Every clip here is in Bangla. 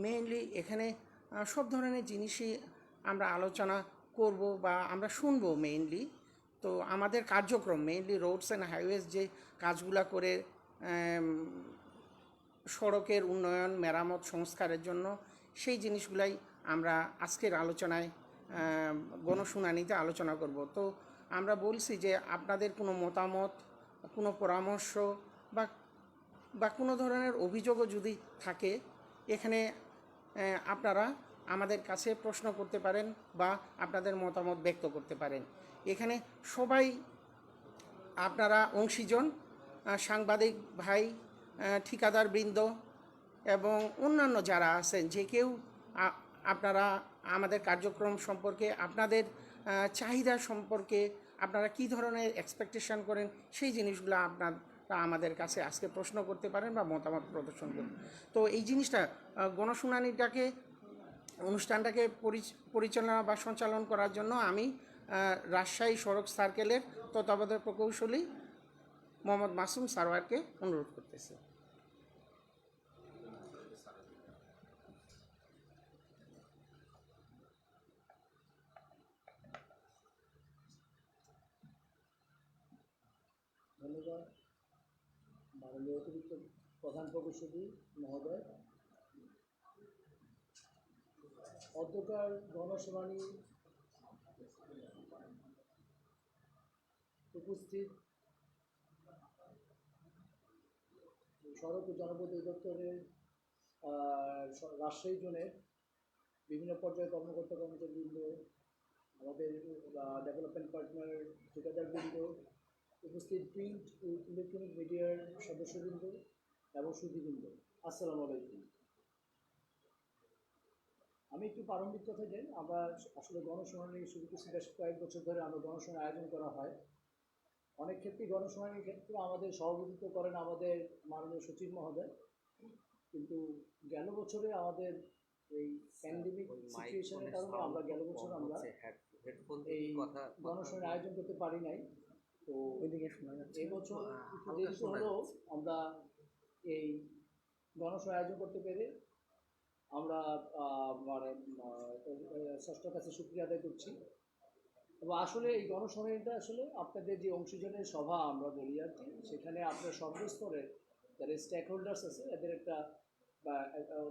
মেইনলি এখানে সব ধরনের জিনিসই আমরা আলোচনা করব বা আমরা শুনবো মেইনলি। তো আমাদের কার্যক্রম মেইনলি রোডস অ্যান্ড হাইওয়েজ যে কাজগুলা করে সড়কের উন্নয়ন মেরামত সংস্কারের জন্য সেই জিনিসগুলাই আমরা আজকের আলোচনায় গণশুনানিতে আলোচনা করব। তো আমরা বলছি যে আপনাদের কোনো মতামত, কোনো পরামর্শ বা বা কোনো ধরনের অভিযোগও যদি থাকে এখানে আপনারা আমাদের কাছে প্রশ্ন করতে পারেন বা আপনাদের মতামত ব্যক্ত করতে পারেন। এখানে সবাই আপনারা অংশীজন, সাংবাদিক ভাই, ঠিকাদারবৃন্দ এবং অন্যান্য যারা আছেন, যে কেউ আপনারা আমাদের কার্যক্রম সম্পর্কে, আপনাদের চাহিদা সম্পর্কে আপনারা কী ধরনের এক্সপেকটেশন করেন সেই জিনিসগুলো আপনারা আমাদের কাছে আজকে প্রশ্ন করতে পারেন বা মতামত প্রদর্শন করুন। তো এই জিনিসটা গণশুনানিটাকে, অনুষ্ঠানটাকে পরিচালনা বা সঞ্চালন করার জন্য আমি রাজশাহী সড়ক সার্কেলের তত্ত্বাবধায়ক প্রকৌশলী মোহাম্মদ মাসুম সারোয়ারকে অনুরোধ করতেছি। ধন্যবাদ মাননীয় অতিরিক্ত প্রধান প্রকৌশলী মহোদয়। অধ্যকার গণশুনানি উপস্থিত সড়ক ও জনপথ অধিদপ্তরের রাজশাহী জোনের বিভিন্ন পর্যায়ে কর্মকর্তা কর্মচারীবৃন্দ, আমাদের ডেভেলপমেন্ট পার্টনার ঠিকাদারবৃন্দ, উপস্থিত প্রিন্ট ও ইলেকট্রনিক মিডিয়ার সদস্যবৃন্দ এবং সুধীবৃন্দ, আসসালামু আলাইকুম। আমি একটু প্রারম্ভিক কথা যাই। আমরা আসলে গণশুনানি শুরু করছি বেশ কয়েক বছর ধরে আমরা গণশুনানি আয়োজন করা হয়। অনেক ক্ষেত্রেই গণশুনানির ক্ষেত্রে আমাদের সভাপতিত্ব করেন আমাদের মাননীয় সচিব মহোদয়, কিন্তু গেল বছরে আমাদের এই প্যান্ডেমিক সিচুয়েশনের কারণে আমরা গেল বছর আমরা এই গণশুনানি আয়োজন করতে পারি নাই। তো এবছর একটু দেরি হলেও আমরা এই গণশুনানি আয়োজন করতে পেরে আমরা মানে ষষ্ঠর কাছে শুকরিয়া আদায় করছি। এবং আসলে এই গণশুনানিটা আসলে আপনাদের যে অংশীজনের সভা আমরা বলি আর কি, সেখানে আপনার সর্বস্তরের যারা স্টেক হোল্ডার্স আছে এদের একটা বা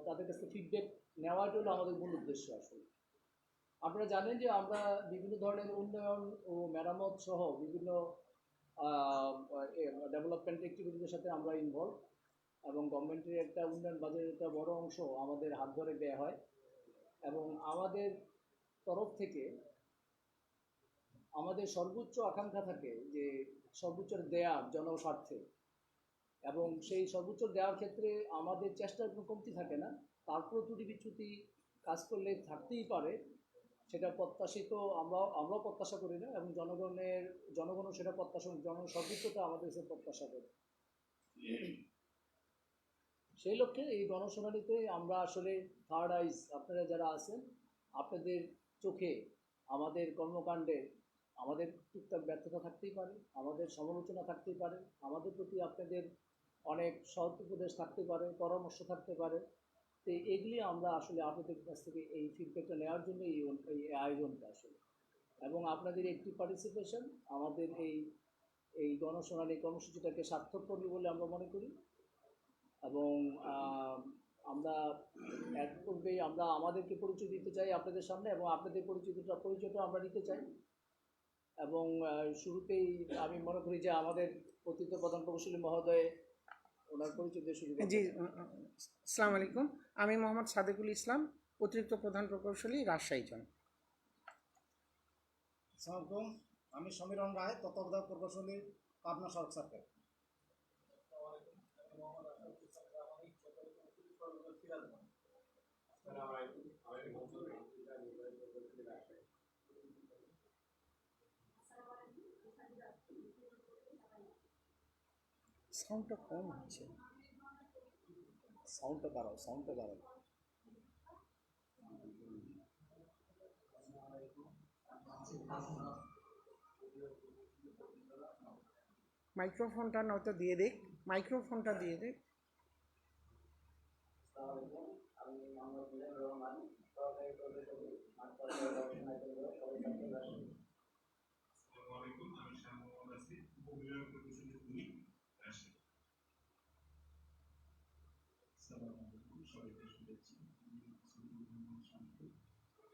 তাদের কাছে ফিডব্যাক নেওয়াটা হলো আমাদের মূল উদ্দেশ্য। আসলে আপনারা জানেন যে আমরা বিভিন্ন ধরনের উন্নয়ন ও মেরামত সহ বিভিন্ন ডেভেলপমেন্ট অ্যাক্টিভিটির সাথে আমরা ইনভলভ, এবং গভর্নমেন্টের একটা উন্নয়ন বাজেটের একটা বড় অংশ আমাদের হাত ধরে ব্যয় হয়। এবং আমাদের তরফ থেকে আমাদের সর্বোচ্চ আকাঙ্ক্ষা থাকে যে সর্বোচ্চ দেয়া জনস্বার্থে, এবং সেই সর্বোচ্চ দেওয়ার ক্ষেত্রে আমাদের চেষ্টার কোনো কমতি থাকে না। তারপর ত্রুটি বিচ্যুতি কাজ করলে থাকতেই পারে, সেটা প্রত্যাশিত, আমরাও প্রত্যাশা করি না, এবং জনগণও সেটা প্রত্যাশা, সর্বোচ্চটা আমাদের কাছে প্রত্যাশা করে। সেই লক্ষ্যে এই গণশুনানিতে আমরা আসলে থার্ড আইজ, আপনারা যারা আছেন, আপনাদের চোখে আমাদের কর্মকাণ্ডে আমাদের টুকটাক ব্যর্থতা থাকতেই পারে, আমাদের সমালোচনা থাকতেই পারে, আমাদের প্রতি আপনাদের অনেক সৎ উপদেশ থাকতে পারে, পরামর্শ থাকতে পারে। তো এগুলি আমরা আসলে আপনাদের কাছ থেকে এই ফিডব্যাকটা নেওয়ার জন্য এই আয়োজনটা আসলে, এবং আপনাদের একটি পার্টিসিপেশন আমাদের এই গণশুনানি কর্মসূচিটাকে সার্থক করবে বলে আমরা মনে করি। এবং আমরা এক পূর্বেই আমরা আমাদেরকে পরিচয় দিতে চাই আপনাদের সামনে, এবং আপনাদের পরিচয়টা আমরা নিতে চাই। এবং শুরুতেই আমি মনে করি যে আমাদের অতিরিক্ত প্রধান প্রকৌশলী মহোদয় ওনার পরিচয় দিয়ে শুরু করেন। জি, আসসালামু আলাইকুম। আমি মোহাম্মদ সাদেকুল ইসলাম, অতিরিক্ত প্রধান প্রকৌশলী, রাজশাহী জোন। আসসালামু আলাইকুম। আমি সমীরণ রায়, তত্ত্বাবধায়ক প্রকৌশলী, পাবনা সড়ক সার্কেল। সাউন্ডটা কম হচ্ছে, সাউন্ডটা বাড়াও। মাইক্রোফোনটা নয়তো দিয়ে দিক, মাইক্রোফোনটা দিয়ে দিক। আমি আসসালামু আলাইকুম, আমি শাহ মোহাম্মদ আসিফ, উপবিভাগ প্রকৌশলী 2, রাজশাহী। আসসালামু আলাইকুম, সবাইকে শুভেচ্ছা। আমি সুলতান মোহাম্মদ শামসুল,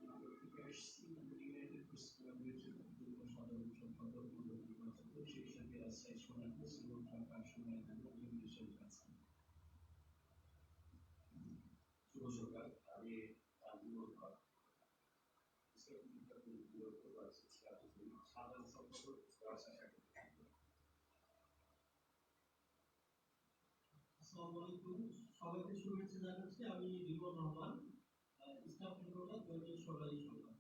নাটোর থেকে আসছি। ইউনাইটেড প্রেস ক্লাবের যুগ্ম সাধারণ সম্পাদক নির্বাচিত, সেই সাথে রাজশাহী সোনালী শ্রীলঙ্কা কাশ্মীর ইংলিশের কাছে। শুভ সকাল, আমি আব্দুল হক, সাধারণ সম্পাদক রাজশাহী। আসসালামু আলাইকুম, সবাইকে শুভেচ্ছা জানাচ্ছি। আমি রিমন রহমান, স্টাফ কন্ট্রোলার দৈনিক সোনালী সংবাদ।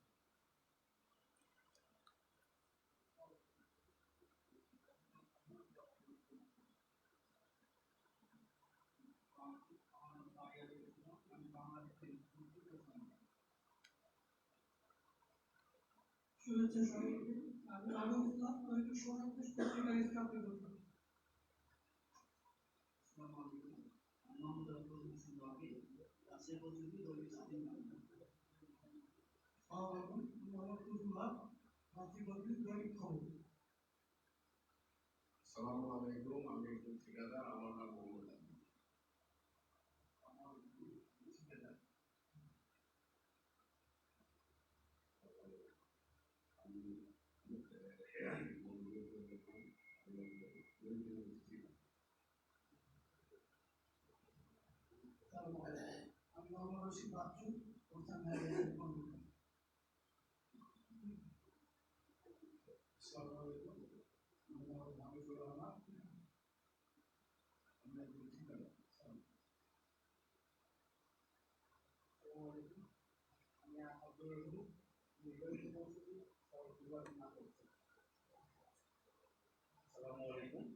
শুভেচ্ছা সবাইকে। আমি আলমুল্লাহ, দৈনিক সোনালী পত্রিকার স্টাফ কন্ট্রোলার। আসসালামু আলাইকুম, আমি মোহাম্মদ আব্দুল হোসেন বাবি, রাজশাহী প্রতিনিধি দৈনিক স্বাধীন বাংলা। আসসালামু আলাইকুম, আমি মোহাম্মদ কুতুবুল্লাহ, রাজশাহী প্রতিনিধি দৈনিক খবর। আসসালামু আলাইকুম, আমি একজন ঠিকাদার, আমার নাম মোহাম্মদ আলী। আমি মোহাম্মদ রশিদ বাচ্চু, প্রধান ম্যানেজার কন্ট্রোলার। আসসালামু আলাইকুম, আমি মোহাম্মদ হামিদুর রহমান, আমি একজন ঠিকাদার। আমি আব্দুল রহিম, নির্বাচিত কৌশলী সড়ক বিভাগ নাটোর। আসসালামু আলাইকুম,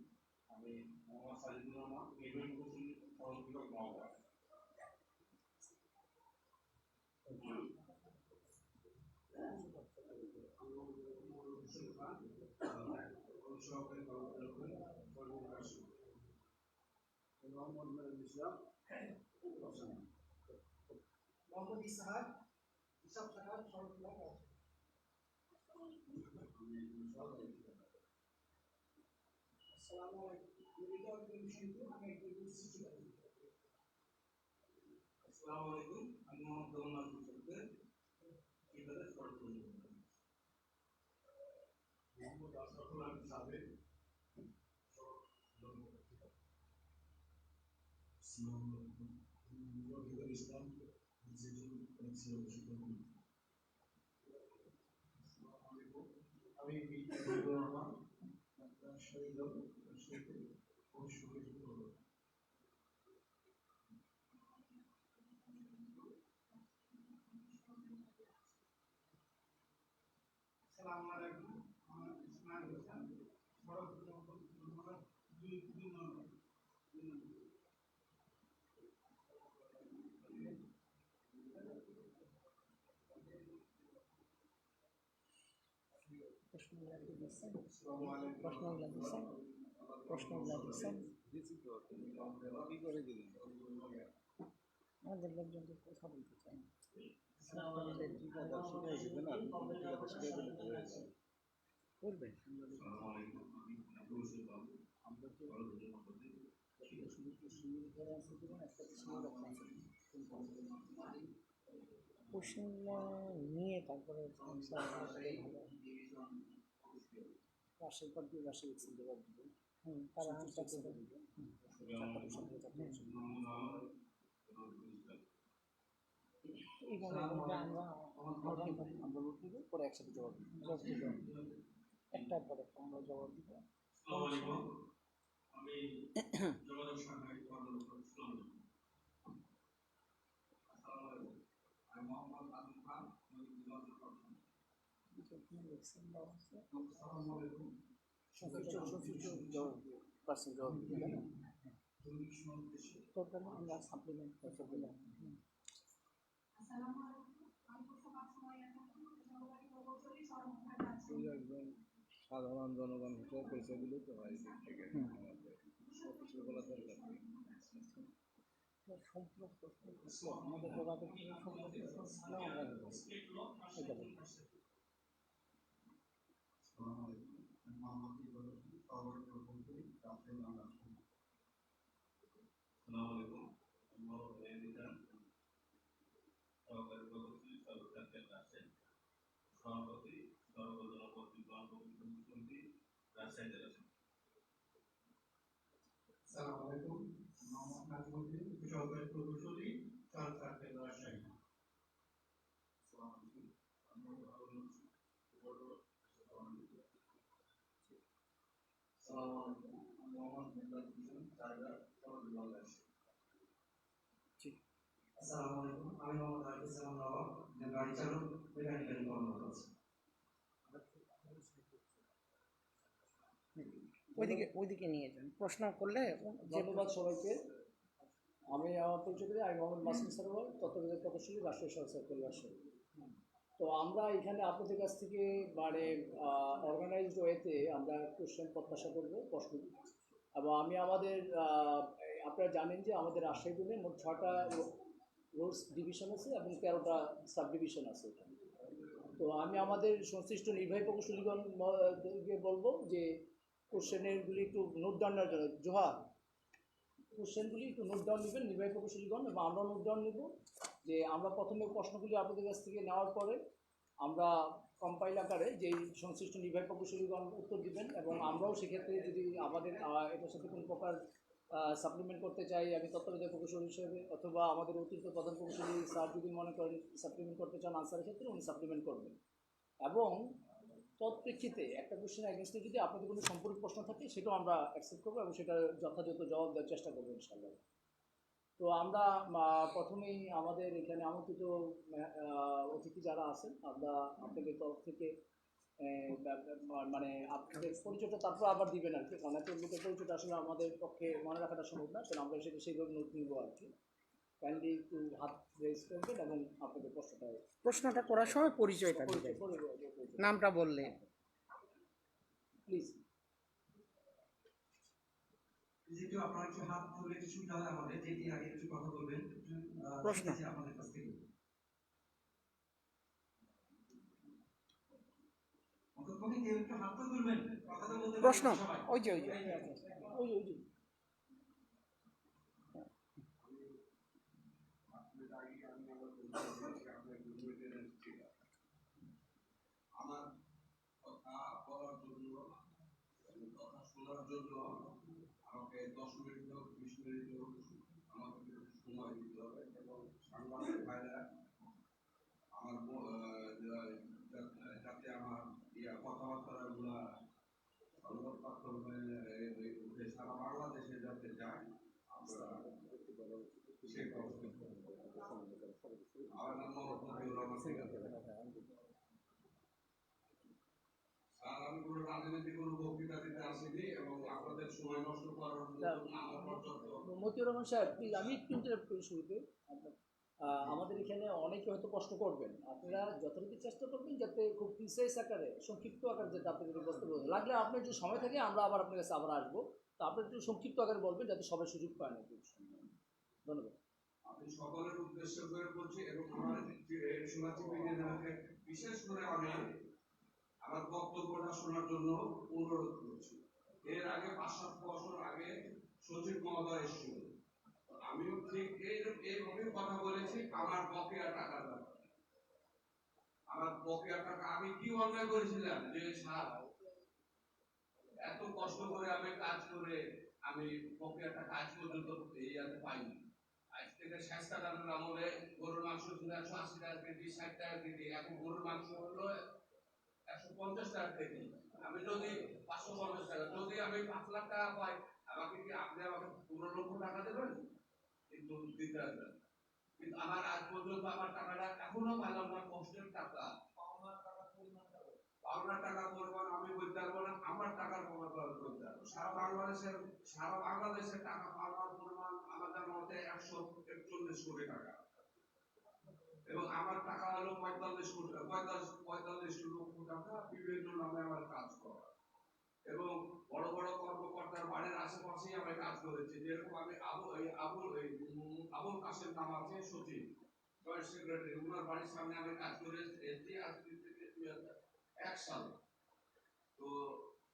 আমি মোহাম্মদ সাজিদুর রহমান, নির্বাহী প্রকৌশলী সড়ক বিভাগ নওগাঁ। সহকারী মোহাম্মদ নুরুল ইসলাম, মোহাম্মদ ইসহাক, হিসাব শাখার সড়ক বিভাগ আছে। আসসালামু আলাইকুম, আমি একজন সৃষ্টিকারী। আসসালামু আলাইকুম, আমি মোহাম্মদ নাজমুল সরকার, ঠিকাদার সড়ক বিভাগ। মোহাম্মদ আশরাফুল আলম সাবেক, আসসালামু আলাইকুম, আমি মুজাহিদুল ইসলাম, এক্সিকিউটিভ ম্যাক্সিমাম শিক্ষক। আমি মিজানুর রহমান, রাজশাহী জেলা, রাজশাহীতে অনুষ্ঠিত। আসসালামু আলাইকুম, আমার ইসমাইল হোসেন, সড়ক বিভাগ 2 নম্বর। প্রশ্নগুলো দিচ্ছেন আমাদের লোকজন তো কথা বলতে চায় না। করবেন প্রশ্নগুলো নিয়ে তারপরে রাশের পর দিয়ে রাশি জবাব দেবে। তারা আনসার করে দেবে। এইভাবে আমরা নোট দিব, পরে একসাথে জবাব দিব। একটার পর একটা আমরা জবাব দিব। আসসালামু আলাইকুম, আমি যোগাযোগ শাখায় কর্মরত ইসলাম। আসসালামু আলাইকুম, আমি মোহাম্মদ আজম খান, আমি যোগাযোগ কর্মরত। আসসালামু আলাইকুম, পার্সেন্ট জবাব দিবে না টোটাল আমরা সাপ্লিমেন্ট করতে বললাম। একজন সাধারণ জনগণ হিসেবে পরিচয় দিলেই তো হয়, এদিক থেকে আমাদের অফিসে বলা দরকার নেই। আমাদের যোগাযোগ সম্পর্কে আমরা নেব। এটা বলুন। আসসালামু আলাইকুম। আমি মোহাম্মদ মেহেদিজান, সহকারী প্রকৌশলী সরকার রাজশাহী, সভাপতি সর্বজনপদ কমিটি রাজশাহী জেলা। আসসালামু আলাইকুম। মোহাম্মদ নাজিমুদ্দিন, সহকারী প্রকৌশলী সরকার রাজশাহী। আসসালামু আলাইকুম। আমি মোহাম্মদ আবুল হোসেন, আসসালামু আলাইকুম। আমি মোহাম্মদ মেহরাজ হোসেন, টাইগার সরকার রাজশাহী। আসসালামু আলাইকুম। আমি মোহাম্মদ আরিফুল ইসলাম নবাব, গাড়ি চালক, মেকানিক্যাল কর্মরত আছি। ওইদিকে নিয়ে যান, প্রশ্ন করলে ধন্যবাদ সবাইকে। আমি আমার পরিচয় করি, আমি মোহাম্মদ মাসুম সরোয়ার, তত্ত্বাবধায়ক প্রকৌশলী, রাষ্ট্রীয় সরকার সার্কেল রাজশাহী। তো আমরা এখানে আপনাদের কাছ থেকে মানে অর্গানাইজড ওয়েতে আমরা কোশ্চেন প্রত্যাশা করবো, প্রশ্ন। এবং আমি আমাদের আপনারা জানেন যে আমাদের রাজশাহী জেলায় মোট 6টা রোডস ডিভিশন আছে এবং 13টা সাব ডিভিশন আছে এখানে। তো আমি আমাদের সংশ্লিষ্ট নির্বাহী প্রকৌশলীগণকে বলবো যে কোশ্চেনেরগুলি একটু নোট ডাউন নেওয়ার জন্য। জোহার, কোশ্চেনগুলি একটু নোট ডাউন নেবেন নির্বাহী প্রকৌশলীগণ, এবং আমরা নোট ডাউন নেব। যে আমরা প্রথমে প্রশ্নগুলি আপনাদের কাছ থেকে নেওয়ার পরে আমরা কম্পাইল আকারে যেই সংশ্লিষ্ট নির্বাহী প্রকৌশলীগণ উত্তর দিবেন, এবং আমরাও সেক্ষেত্রে যদি আমাদের এটার সাথে কোনো প্রকার সাপ্লিমেন্ট করতে চাই, আমি তত্ত্বাবধায়ক প্রকৌশলী হিসেবে, অথবা আমাদের অতিরিক্ত প্রধান প্রকৌশলী স্যার যদি মনে করেন সাপ্লিমেন্ট করতে চান আনসারের ক্ষেত্রে, উনি সাপ্লিমেন্ট করবেন। এবং তৎপ্রেক্ষিতে একটা কোশ্চেন এগেনস্টে যদি আপনাদের কোনো সম্পূরক প্রশ্ন থাকে সেটাও আমরা অ্যাকসেপ্ট করবো এবং সেটা যথাযথ জবাব দেওয়ার চেষ্টা করবো ইনশাআল্লাহ। তো আমরা প্রথমেই আমাদের এখানে আমন্ত্রিত অতিথি যারা আছেন, আমরা আপনাদের তরফ থেকে মানে আপনাদের পরিচয়টা তারপর আবার দিবেন আর কি, অনেকের লোকের পরিচয়টা আসলে আমাদের পক্ষে মনে রাখাটা সম্ভব না, কারণ আমরা সেটা সেইভাবে নোট নিব আর কি। কাইন্ডলি একটু হাত রেজ করবেন এবং আপনাদের প্রশ্নটা করার সময় পরিচয়টা দিবেন, নামটা বললে প্লিজ। যেহেতু আপনারা একটু হাত তুলে একটু সুবিধা হয় আমাদের, যেটি আগে একটু কথা বলবেন প্রশ্ন আপনাদের কাছ থেকে। অন্ততপক্ষে কেউ একটু হাত তো তুলবেন, কথা তো বলতে প্রশ্ন সবাই। ওই যে আমার কথা বলার জন্য কথা শোনার জন্য আমাকে 10 মিনিট হোক 20 মিনিট হোক আমাকে সময় দিতে হবে, এবং সাংবাদিক ভাইরা আমার যাতে আমার কথাবার্তাগুলা সংবাদপত্র সারা বাংলাদেশে যাতে যায়, আমরা সেই ব্যবস্থা আমার নাম মোহাম্মদ আমি কোনো রাজনীতি কোনো বক্তৃতা দিতে আসিনি, এবং আপনাদের সময় নষ্ট করার মতিউর রহমান সাহেব, প্লিজ আমি একটু ইন্টারাপ্ট করি শুরুতে। আমাদের এখানে অনেকে হয়তো প্রশ্ন করবেন, আপনারা যথারীতি চেষ্টা করবেন যাতে খুব প্রিসাইজ আকারে, সংক্ষিপ্ত আকারে যাতে আপনাদের বলতে বলবেন। লাগলে আপনার যে সময় থাকে আমরা আবার আপনার কাছে আবার আসবো, তো আপনি একটু সংক্ষিপ্ত আকারে বলবেন যাতে সবাই সুযোগ পায় না। ধন্যবাদ। আমি সকলের উদ্দেশ্য করে বলছি, এবং আমার শোনাচ্ছি বিশেষ করে আমি আমার বক্তব্যটা শোনার জন্য অনুরোধ করছি। এর আগে 5-7 বছর আগে সচিব মহোদয় এসেছিল, আমিও ঠিক এইভাবে কথা বলেছি আমার বকেয়া টাকার ব্যাপারে। আমার বকেয়া টাকা আমি কি অন্যায় করেছিলাম যে স্যার এত কষ্ট করে আমি কাজ করে আমি বকেয়া টাকা আজ পর্যন্ত পাইনি। আজ থেকে 60 টাকার আমলে গরুর মাংস ছিল 180 টাকা কেজি, 60 টাকা কেজি, এখন গরুর মাংস হলো 150 টাকা কেজি। আমি যদি 550 টাকা, যদি আমি 5 লাখ টাকা পাই, আমাকে কি আপনি আমাকে 15 লক্ষ টাকা দেবেন? কিন্তু দিতে হবে। কিন্তু আমার আজ পর্যন্ত আমার টাকাটা এখনো পাইলাম না, কষ্টের টাকা। পাওনার টাকার পরিমাণ আমি বলতে পারবো না, আমার টাকার পরিমাণ বলতে পারবো। সারা বাংলাদেশের টাকা পাওনার পরিমাণ আমাদের মতে 141 কোটি টাকা, এবং আমার টাকা হলো 45 লক্ষ টাকা বিভিন্ন নামে আমার কাজ করা। এবং বড় বড় কর্মকর্তার বাড়ির আশেপাশেই আমি কাজ করেছি। যেরকম আমি আবুল কাসেম নাম আছে সচিব, জয়েন্ট সেক্রেটারি, ওনার বাড়ির সামনে আমি কাজ করে এসেছি আজ থেকে 2001 সালে। তো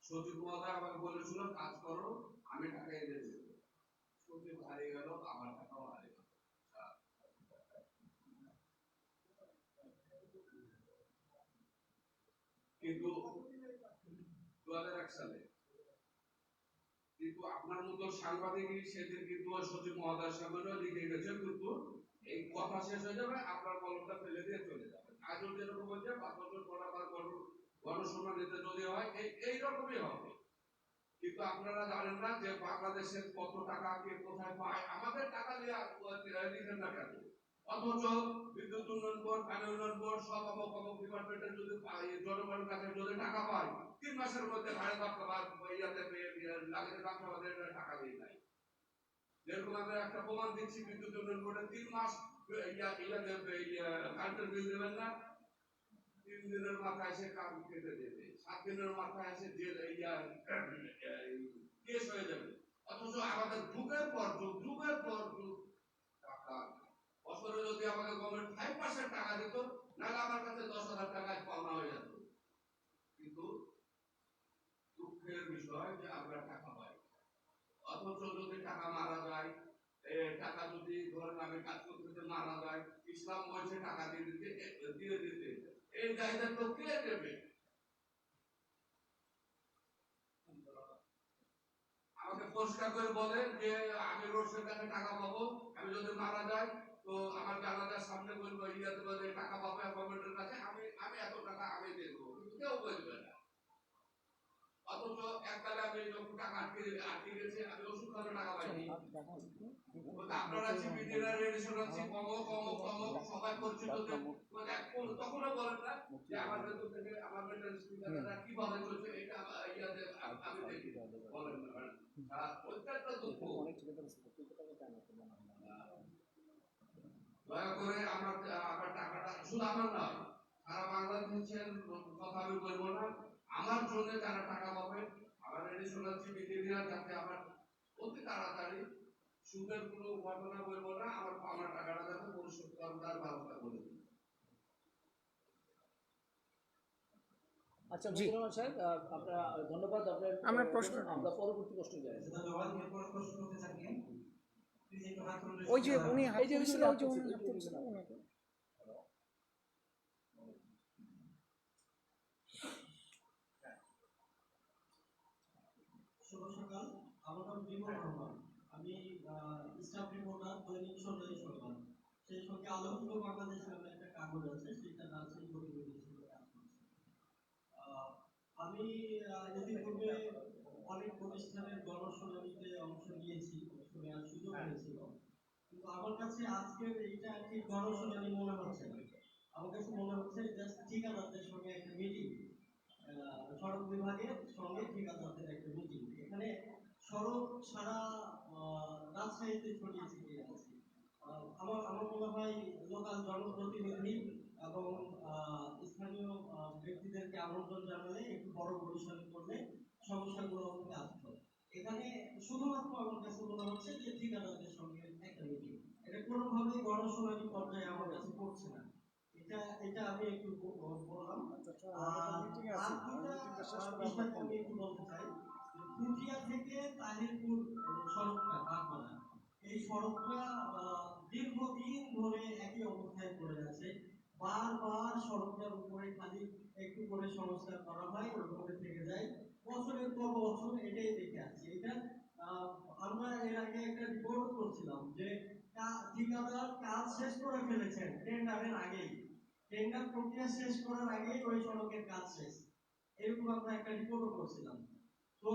সচিব মহোদয় আমাকে বলেছিল কাজ করো, আমি টাকা এনে দেবো। সচিব হারিয়ে গেল, আমার টাকাও হারিয়ে গেল। কিন্তু 2001 সালে কিন্তু আপনার মতো সাংবাদিক সেদিন কিন্তু সচিব মহোদয়ের সামনে লিখে গেছে, কিন্তু এই কথা শেষ হয়ে যাবে, আপনার কলমটা ফেলে দিয়ে চলে যাবে। আজও যেরকম হচ্ছে 5 বছর পর আবার গণশুনানিতে যদি হয় এইরকমই হবে। কিন্তু আপনারা জানেন না যে বাংলাদেশের কত টাকা কে কোথায় পায়। আমাদের টাকা দিয়ে দিচ্ছেন না কেন? অথচ বিদ্যুৎ উন্নয়ন বোর্ড, পানি উন্নয়ন বোর্ড, সব অমুক ডিপার্টমেন্টের যদি জনগণের কাছে যদি টাকা পায়, 3 মাসের মধ্যে ভাড়া লাগিয়ে আমাদের টাকা দিয়ে দেয়। যেরকম আমরা একটা প্রমাণ দিচ্ছি, বিদ্যুৎ উন্নয়ন বোর্ডে 3 মাস কারেন্টের বিল দেবেন না, 3 দিনের মাথায় এসে কাজ কেটে দেবে, 7 দিনের মাথায় এসে কেস হয়ে যাবে। অথচ আমাদের যুগের পর যুগ টাকা, বছরে যদি আমাকে গভর্নমেন্ট 5% টাকা দিত, নাহলে আমার কাছে 10,000 টাকায় পাওনা হয়ে যেত। কিন্তু দুঃখের বিষয় যে আমরা টাকা পাই, অথচ যদি টাকা মারা যায়, টাকা যদি ধরেন আমি কাজ করতে মারা যায়, ইসলাম বলছে টাকা দিয়ে দিতে, এই দায়িত্ব কে দেবে? আমাকে পরিষ্কার করে বলেন যে আমি রোডসের কাছে টাকা পাবো, আমি যদি মারা যাই তো আমার জানাজার সামনে বলবো ইয়াতে বলে টাকা পাবো গভর্নমেন্টের কাছে, আমি এত টাকা আমি দেবো, কিন্তু কেউ বলবে না। অথচ এককালে আমি যখন টাকা আটকে গেছে, আমি ওষুধ খাবে টাকা পাইনি। আপনারা সিপিডিরা রেডিশন আছে সবাই পরিচিত, তখনও বলেন না যে আমার বেতন থেকে আমার বেতন স্পিকাররা কিভাবে চলছে, এটা ইয়াতে আমি দেখি বলেন না। প্রত্যেকটা দুঃখ দয়া করে আমার টাকাটা শুধু আমার নয়, সারা বাংলাদেশের কথা আমি বলবো না, আমার জন্য যারা টাকা পাবে, আমার রেডিশন আছে বিধিরা, যাতে আমার অতি তাড়াতাড়ি সুদের কোনো ঘটনা বলবো না, আমার টাকাটা যাতে পরিশোধ করার ব্যবস্থা করে দিই। আচ্ছা মুজিবুর সাহেব, আপনার ধন্যবাদ। আপনার আমরা প্রশ্ন আমরা পরবর্তী প্রশ্ন যাই। ওই যে উনি হাত তুলছিল, ওই যে উনি হাত তুলছিল ওনাকে। শুভ সকাল, আমার নাম বিমল রহমান। আমি স্টাফ রিপোর্টার দৈনিক সরকারি সংবাদ, সেই সঙ্গে আলোকিত বাংলাদেশ নামে একটা কাগজ আছে, সেটা রাজশাহী প্রতিনিধি হিসেবে কাজ করছি। আমি ইতিপূর্বে অনেক প্রতিষ্ঠানের গণশুনানিতে অংশ নিয়েছি, শোনার সুযোগ হয়েছিল, কিন্তু আমার কাছে আজকের এইটা ঠিক গণশুনানি মনে হচ্ছে না। আমার কাছে মনে হচ্ছে জাস্ট ঠিকাদারদের সঙ্গে একটা মিটিং, সড়ক বিভাগের সঙ্গে ঠিকাদারদের একটা মিটিং। এখানে সড়ক সারা রাজশাহীতে ছড়িয়ে ছিটিয়ে আছে। আমার মনে হয় লোকাল জনপ্রতিনিধি এবং স্থানীয় ব্যক্তিদেরকে আমন্ত্রণ জানালে একটু বড় পরিসরে করলে সমস্যাগুলো থেকে আসতো। এখানে শুধুমাত্র আমার কাছে মনে হচ্ছে যে ঠিকাদারদের সঙ্গে একটা মিটিং, এটা কোনোভাবেই গণশুনানি পর্যায়ে আমার কাছে পড়ছে না। এটা আমি একটু বললাম। আমি একটু বলতে চাই, পুঠিয়া থেকে তাহিরপুর সড়কটা বাগমারা, এই সড়কটা দীর্ঘদিন ধরে একই অবস্থায় পড়ে আছে। বারবার সড়কটার উপরে খালি একটু করে সংস্কার করা হয়, ওইভাবে থেকে যায়, বছরের পর বছর এটাই দেখে আসছি। এটা আমরা এর আগে একটা রিপোর্ট করছিলাম যে ঠিকাদার কাজ শেষ করে ফেলেছেন টেন্ডারের আগেই, টেন্ডার প্রক্রিয়া শেষ করার আগেই ওই সড়কের কাজ শেষ, এরকম আমরা একটা রিপোর্টও করছিলাম। তো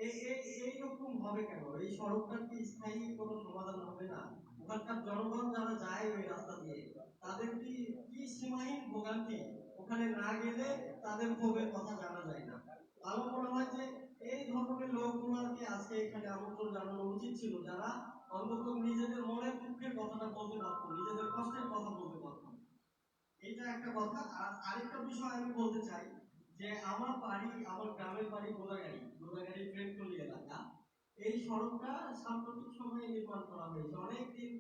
এইরকম হবে কেন? এই সড়কটার কি স্থায়ী কোনো সমাধান হবে না? ওখানকার জনগণ যারা যায় ওই রাস্তা দিয়ে, তাদের কি সীমাহীন ভোগান্তি, ওখানে না গেলে তাদের ক্ষোভের কথা জানা যায় না। আমার মনে হয় যে এই ধরনের লোকগুলোকে আজকে এখানে আমন্ত্রণ জানানো উচিত ছিল, যারা অন্তত নিজেদের মনের দুঃখের কথাটা বলতে পারতো, নিজেদের কষ্টের কথা বলতে পারতো। এটা একটা কথা। আর আরেকটা বিষয় আমি বলতে চাই যে আমার গ্রামের বাড়ি গোদাগাড়ি ট্রেনটলি এলাকা। এই সড়কটা সাম্প্রতিক সময়ে নির্মাণ করা হয়েছে। অনেকদিন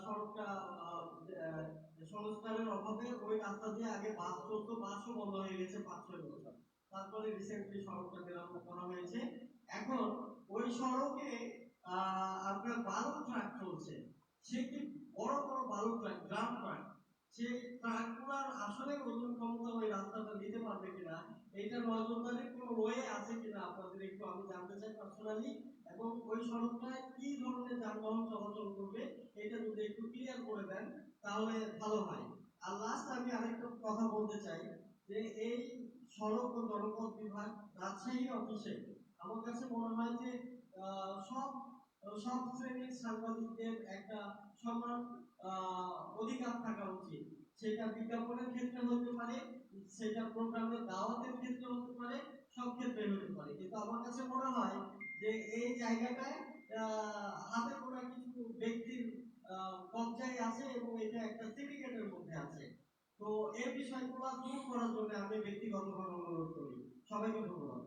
সড়কটা সংস্কারের অভাবে ওই রাস্তা দিয়ে আগে বাস চলতো, বাসও বন্ধ হয়ে গেছে 5-6 বছর। তারপরে রিসেন্টলি সড়কটা মেরামত করা হয়েছে। এখন ওই সড়কে আপনার বালু ট্রাক চলছে। সে কি বড় বড় বালু ট্রাক, ড্রাম ট্রাক, সেই ট্রাকগুলোর আসলে ওজন ক্ষমতা ওই রাস্তাটা নিতে পারবে কিনা, এইটা নজরদারির কোনো ওয়ে আছে কিনা আপনাদের একটু আমি জানতে চাই পার্সোনালি। এবং ওই সড়কটায় কি ধরনের যানবাহন চলাচল করবে এটা যদি একটু ক্লিয়ার করে দেন তাহলে ভালো হয়। আর লাস্ট আমি আরেকটা কথা বলতে চাই যে এই সড়ক ও জনপথ বিভাগ রাজশাহী অফিসে আমার কাছে মনে হয় যে সব সব শ্রেণীর সাংবাদিকদের একটা সমান অধিকার থাকা উচিত। সেটা বিজ্ঞাপনের ক্ষেত্রে হতে পারে, সেটা প্রোগ্রামের দাওয়াতের ক্ষেত্রে হতে পারে, সব ক্ষেত্রে হতে পারে। কিন্তু আমার কাছে মনে হয় যে এই জায়গাটায় হাতে গোনা কিছু ব্যক্তির কবজায় আছে এবং এটা একটা সিন্ডিকেটের মধ্যে আছে। তো এই বিষয়গুলো দূর করার জন্য আমি ব্যক্তিগতভাবে অনুরোধ করি। সবাইকে ধন্যবাদ।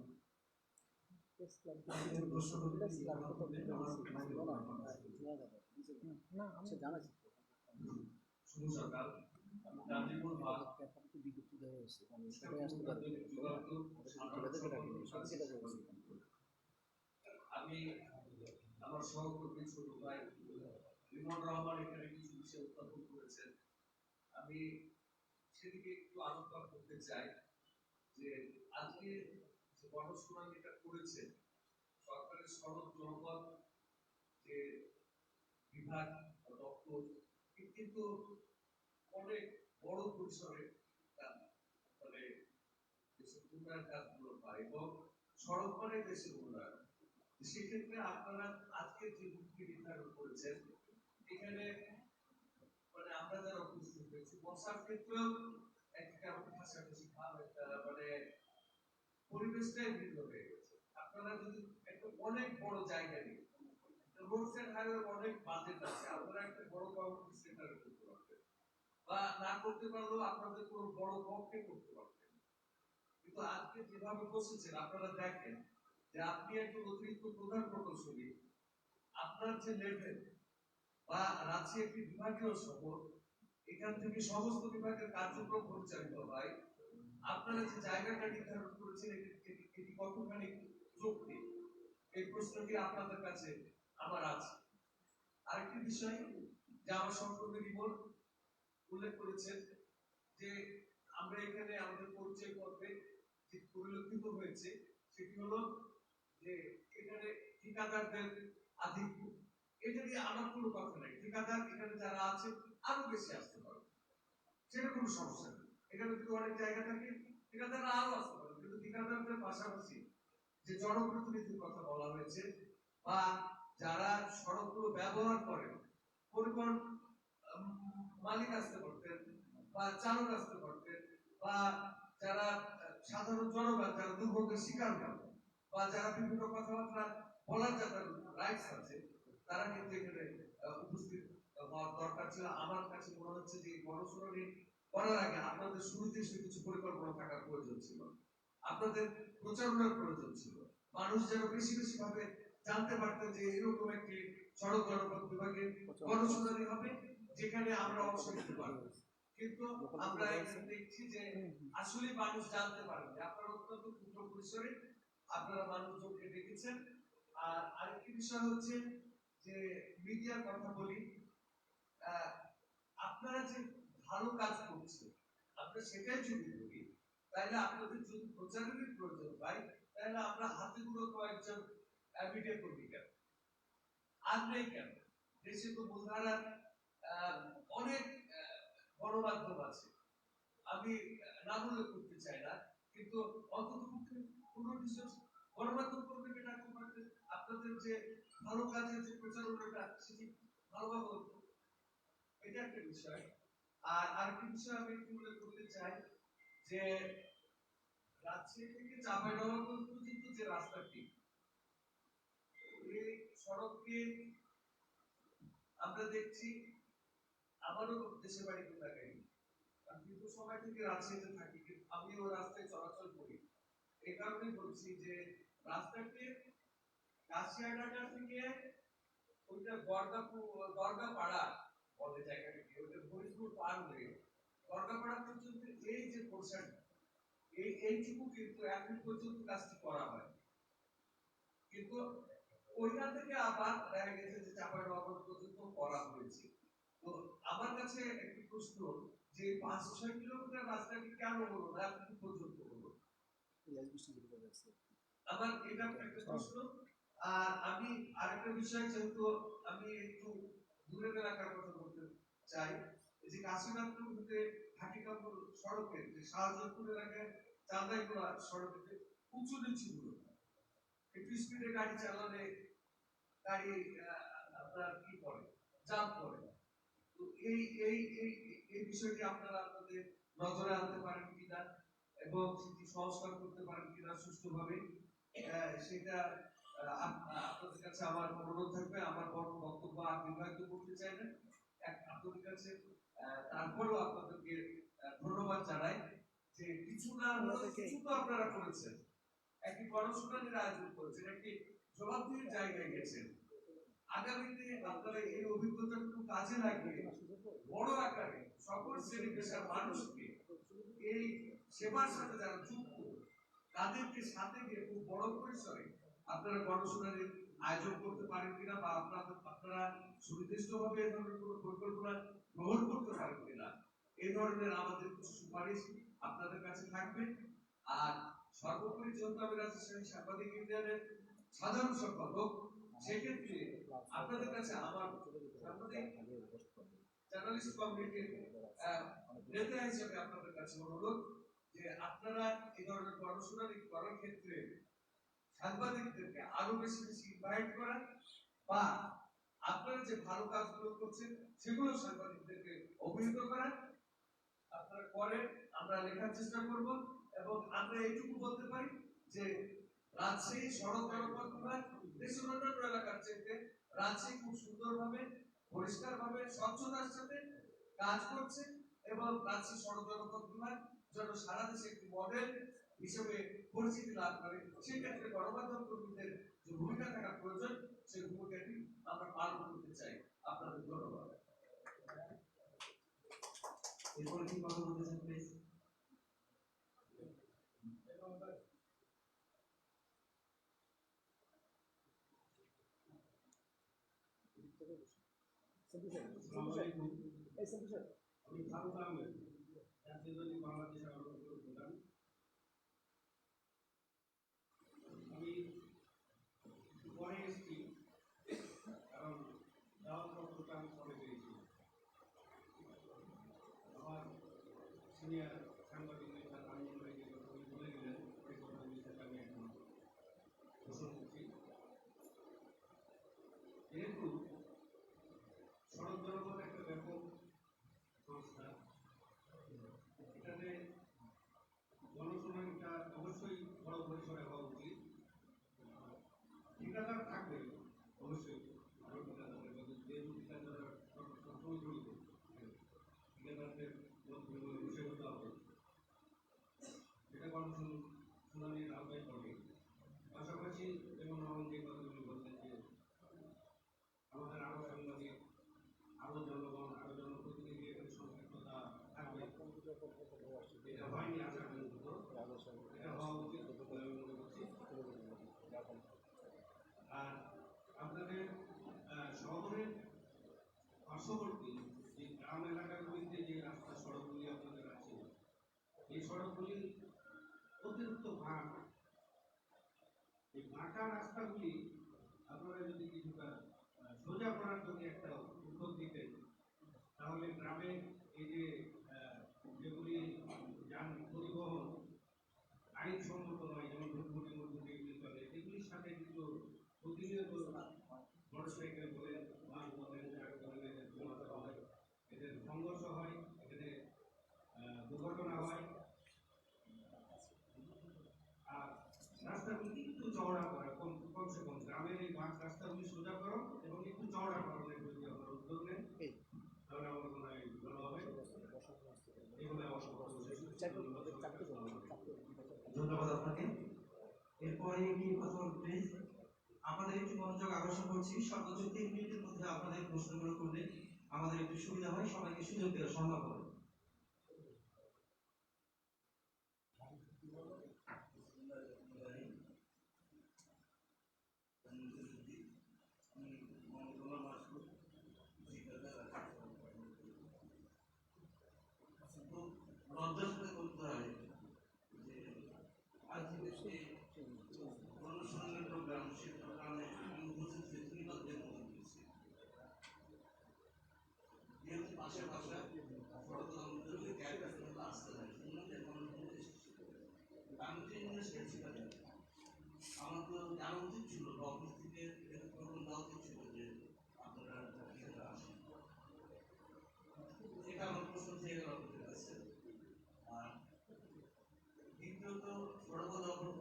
শুভ সকাল। গাজীপুর বাস আমি আমার সহকর্মী ছোট ভাই রিমন রহমান এখানে কিছু বিষয় উত্থাপন করেছেন। আমি সেদিকে একটু আলোকপাত করতে চাই যে আজকে যে গণশুনানিটা করেছে সরকারের সড়ক জনপদ যে বিভাগ বা দপ্তর, কিন্তু অনেক বড় পরিসরে মানে দেশের উন্নয়ন কাজগুলো পায় এবং সড়ক মানে দেশের উন্নয়ন। সেক্ষেত্রে আপনারা আজকে যে নীতি নির্ধারণ করেছেন এখানে মানে আমরা যারা উপস্থিত হয়েছি বসার ক্ষেত্রেও একটা ভাষাভাষী ভাব একটা মানে পরিবেশটাই ভিন্ন হয়ে গেছে। আপনারা যদি একটা অনেক বড় জায়গা নিয়ে রোড সাইড হাইওয়ে অনেক বাজেট আছে, আপনারা একটা বড় কমিউনিটি সেন্টার করতে পারবেন বা না করতে পারলেও আপনাদের কোনো বড় পক্ষে করতে পারবেন। কিন্তু আজকে যেভাবে বসেছেন আপনারা দেখেন যে আপনি একজন অতিরিক্ত প্রধান প্রকৌশলী, আপনার যে লেভেল বা রাজ্যে একটি বিভাগীয় শহর, এখান থেকে সমস্ত বিভাগের কার্যক্রম পরিচালিত হয়। আপনারা যে জায়গাটা নির্ধারণ করেছেন এটি কতখানি যৌক্তিক, এই প্রশ্নটি আপনাদের কাছে আমার আছে। আরেকটি বিষয় যে আমার সহকর্মী রিমন উল্লেখ করেছেন যে আমরা এখানে আমাদের পরিচয় পত্রে যে পরিলক্ষিত হয়েছে সেটি হলো যে এখানে ঠিকাদারদের আধিক্য। এটা নিয়ে আমার কোনো কথা নেই, ঠিকাদার এখানে যারা আছে আরো বেশি আসতে পারে, সেটা কোনো সমস্যা নেই। এখানে যদি অনেক জায়গা থাকে ঠিকাদাররা আরো আসতে পারে, কিন্তু ঠিকাদারদের পাশাপাশি যে জনপ্রতিনিধির কথা বলা হয়েছে বা যারা সড়কগুলো ব্যবহার করেন, পরিবহন মালিক আসতে পারতেন বা চালক আসতে পারতেন বা যারা সাধারণ জনগণ যারা দুর্ভোগের শিকার হয় বা যারা বিভিন্ন কথাবার্তা বলার যাদের রাইটস আছে তারা কিন্তু এখানে উপস্থিত হওয়ার দরকার ছিল। আমার কাছে মনে হচ্ছে যে গণশুনানি করার আগে আপনাদের শুরুতে কিছু পরিকল্পনা থাকার প্রয়োজন ছিল, আপনাদের প্রচারণার প্রয়োজন ছিল, মানুষ যেন বেশি বেশি ভাবে জানতে পারতেন যে এরকম একটি সড়ক জনপথ বিভাগে গণশুনানি হবে যেখানে আমরা অংশ নিতে পারবো। কিন্তু আমরা এখানে দেখছি যে আসলে মানুষ জানতে পারেন যে আপনারা অত্যন্ত ক্ষুদ্র পরিসরে আপনারা মানুষজনকে ডেকেছেন। আর আরেকটি বিষয় হচ্ছে যে মিডিয়ার কথা বলি, আপনারা যে ভালো কাজ করছেন আমরা সেটাই যদি করি তাহলে আপনাদের যদি প্রচারের প্রয়োজন হয় তাহলে আমরা হাতে গুলো কয়েকজন মিডিয়া কর্মী কেন আর নেই কেন? দেশে তো মূলধারার অনেক গণমাধ্যম আছে, আমি নাম উল্লেখ করতে চাই না, কিন্তু অন্তত কোনো বিশেষ গণমাধ্যম কর্মীকে ডাকতে পারতেন, আপনাদের যে ভালো কাজের যে প্রচারণাটা সেটি ভালোভাবে হতো। এটা একটা বিষয়। আর আরেকটি বিষয় আমি একটু উল্লেখ করতে চাই যে রাজশাহী থেকে চাঁপাইনবাবগঞ্জ পর্যন্ত যে রাস্তাটি, এই সড়ককে আমরা দেখছি, আমারও দেশের বাড়ি কোথায়, দীর্ঘ সময় থেকে রাজশাহীতে থাকি, কিন্তু আমিও রাস্তায় চলাচল করি। এই কারণে বলছি যে রাস্তাকে কাশিয়াডাঙ্গা থেকে ওইটা দরগাপাড়া বলে জায়গাটাকে, ওইটা ফরিদপুর পার হয়ে দরগাপাড়া পর্যন্ত এই যে পোর্শন, এইটুকু কিন্তু এখন পর্যন্ত কাজটি করা হয়। কিন্তু ওইখান থেকে আবার দেখা গেছে যে চাঁপাইনবাবগঞ্জ পর্যন্ত করা হয়েছে। তো আমার কাছে একটি প্রশ্ন, যে 5-6 কিলোমিটার রাস্তাটি কেন হলো না, এতটুকু পর্যন্ত হলো? আমার এটা একটা প্রশ্ন। আর আমি আরেকটা বিষয়, যেহেতু আমি একটু দূরের এলাকার কথা বলতে চাই, এই যে কাশীনাথপুর হতে হাটিকাপুর সড়কের যে শাহজাদপুর এলাকায় চাঁদাইগোলা সড়কে উঁচু নিচু গুলো, একটু স্পিডে গাড়ি চালালে গাড়ি আপনার কি করে, জাম করে। তো এই এই এই এই বিষয়টি আপনারা আপনাদের নজরে আনতে পারেন কিনা এবং সেটি সংস্কার করতে পারেন কিনা সুষ্ঠুভাবে, সেটা আপনাদের কাছে আমার অনুরোধ থাকবে। আমার বড় বক্তব্য বিবাহিত করতে চাই না আপনাদের কাছে। তারপরেও আপনাদেরকে ধন্যবাদ জানাই যে কিছু না হলেও কিছু তো আপনারা করেছেন, একটি গণশুনানির আয়োজন করেছেন, একটি জবাবদিহির জায়গায় গেছেন। আগামীতে আপনারা এই অভিজ্ঞতাটুকু কাজে লাগিয়ে বড় আকারে সকল শ্রেণী পেশার মানুষকে এই সেবার সাথে যারা যুক্ত, তাদেরকে সাথে নিয়ে খুব বড় পরিসরে আপনারা গণশুনানির আয়োজন করতে পারেন কিনা, বা আপনারা সুনির্দিষ্টভাবে এই ধরনের কোনো পরিকল্পনা গ্রহণ করতে পারেন কিনা, এই ধরনের আমাদের কিছু সুপারিশ আপনাদের কাছে থাকবে। আর সর্বোপরি যেহেতু আমি রাজশাহী সাংবাদিক ইউনিয়নের সাধারণ সম্পাদক, সেক্ষেত্রে আপনাদের কাছে আমার সাংবাদিক জার্নালিস্ট কমিউনিটির নেতা হিসেবে আপনাদের কাছে অনুরোধ যে আপনারা এই ধরনের গণশুনানি করার ক্ষেত্রে সাংবাদিকদেরকে আরো বেশি বেশি ইনভাইট করা, বা আপনারা যে ভালো কাজগুলো করছেন সেগুলো সাংবাদিকদেরকে অবহিত করা আপনারা করেন, আমরা লেখার চেষ্টা করব। এবং আমরা এইটুকু বলতে পারি যে রাজশাহী সড়ক জনপথ বিভাগ দেশের অন্যান্য এলাকার চেয়ে রাজশাহী খুব সুন্দরভাবে, পরিষ্কারভাবে, স্বচ্ছতার সাথে কাজ করছে এবং রাজশাহী সড়ক জনপথ বিভাগ যেন সারা দেশে একটি মডেল হিসেবে পরিচিতি লাভ করে। সেক্ষেত্রে গণমাধ্যম কর্মীদের যে ভূমিকা থাকা প্রয়োজন, সেই ভূমিকাটি আমরা পালন করতে চাই। আপনাদের ধন্যবাদ। এরপরে কি কথা বলতে চান প্লিজ? আমি ফারুক আহমেদ, জাতীয়তাবাদী বাংলাদেশের আলোচনা প্রধান। আমি পরে এসেছি কারণ দাওয়াত পত্রটা আমি পরে পেয়েছি। আমার সিনিয়র সাংবাদিক নেতা কাঞ্চন ভাই যে কথাগুলি বলে গেলেন, সেই কথাগুলির সাথে আমি এখন পোষণ করছি। যেহেতু সড়ক জনপথ একটা ব্যাপক সংস্থা, এখানে গণশুনানিটা অবশ্যই বড় পরিসরে হওয়া উচিত। ঠিকাদার থাকবে অবশ্যই, আরো ঠিকাদার থাকবে, যেহেতু ঠিকাদাররা সবসময় জড়িত, ঠিকাদারদের মধ্যে বিষয় হতে হবে, সেটা গণশুনানির আওতায় পড়ে। পাশাপাশি যেমন রহমান যে কথাগুলি বলছেন যে আমাদের আরো সাংবাদিক, আরো জনগণ, আরো জনপ্রতিনিধি এখানে সংশ্লিষ্টতা থাকবে, এটা হয়নি আশা পর্যন্ত, এটা হওয়া উচিত বলে আমি মনে করছি। আর আপনাদের শহরের পার্শ্ববর্তী যে গ্রাম এলাকাগুলিতে যে রাস্তা সড়কগুলি আপনাদের আছে, এই সড়কগুলি অতিরিক্ত ভাঙা। এই বাঁকা রাস্তাগুলি আপনারা যদি কিছুটা সোজা করার জন্য একটা উদ্যোগ দিতেন, তাহলে গ্রামে এই যে যেগুলি যান পরিবহন আইনসম্মত নয়, যেমন ধূপগুড়ির মধ্যে যেগুলি চলে, এগুলির সাথে কিন্তু প্রতিনিয়ত মোটরসাইকেল বলেন, বাস বলেন, ট্রাক বলেন, এদের চলাচল হয়, এদের সংঘর্ষ হয়, এখানে দুর্ঘটনা হয়। আর রাস্তাগুলি একটু চওড়া করা, কমসে কম গ্রামের এই বাঁক রাস্তাগুলি সোজা করো এবং একটু চওড়া করানোর যদি আপনারা উদ্যোগ নেন, তাহলে আমার মনে হয় ভালো হবে। আপনাকে। এরপরে কি কথা প্লিজ আমাদের একটু মনোযোগ আকর্ষণ করছি, সর্বোচ্চ 3 মিনিটের মধ্যে আপনাদের প্রশ্নগুলো করলে আমাদের একটু সুবিধা হয়, সবাইকে সুযোগ দেওয়া সম্ভব হবে। লজ্জার সাথে করতে হয় যে আজকে যে অনুসরণের প্রোগ্রাম, সে প্রোগ্রামে আমি উপস্থিত হয়েছি লজ্জার মতো দিয়েছি। যেহেতু পাশে পাশে আসতে হয়, আমি তো ইংলিশকে শিখাতে আমার তো জানা উচিত ছিল, অফিস থেকে প্রোগ্রাম দেওয়া উচিত ছিল যে আপনারা এখানে আসেন। এটা আমার প্রশ্ন থেকে গেল আপনাদের কাছে। আর দ্বিতীয়ত সড়ক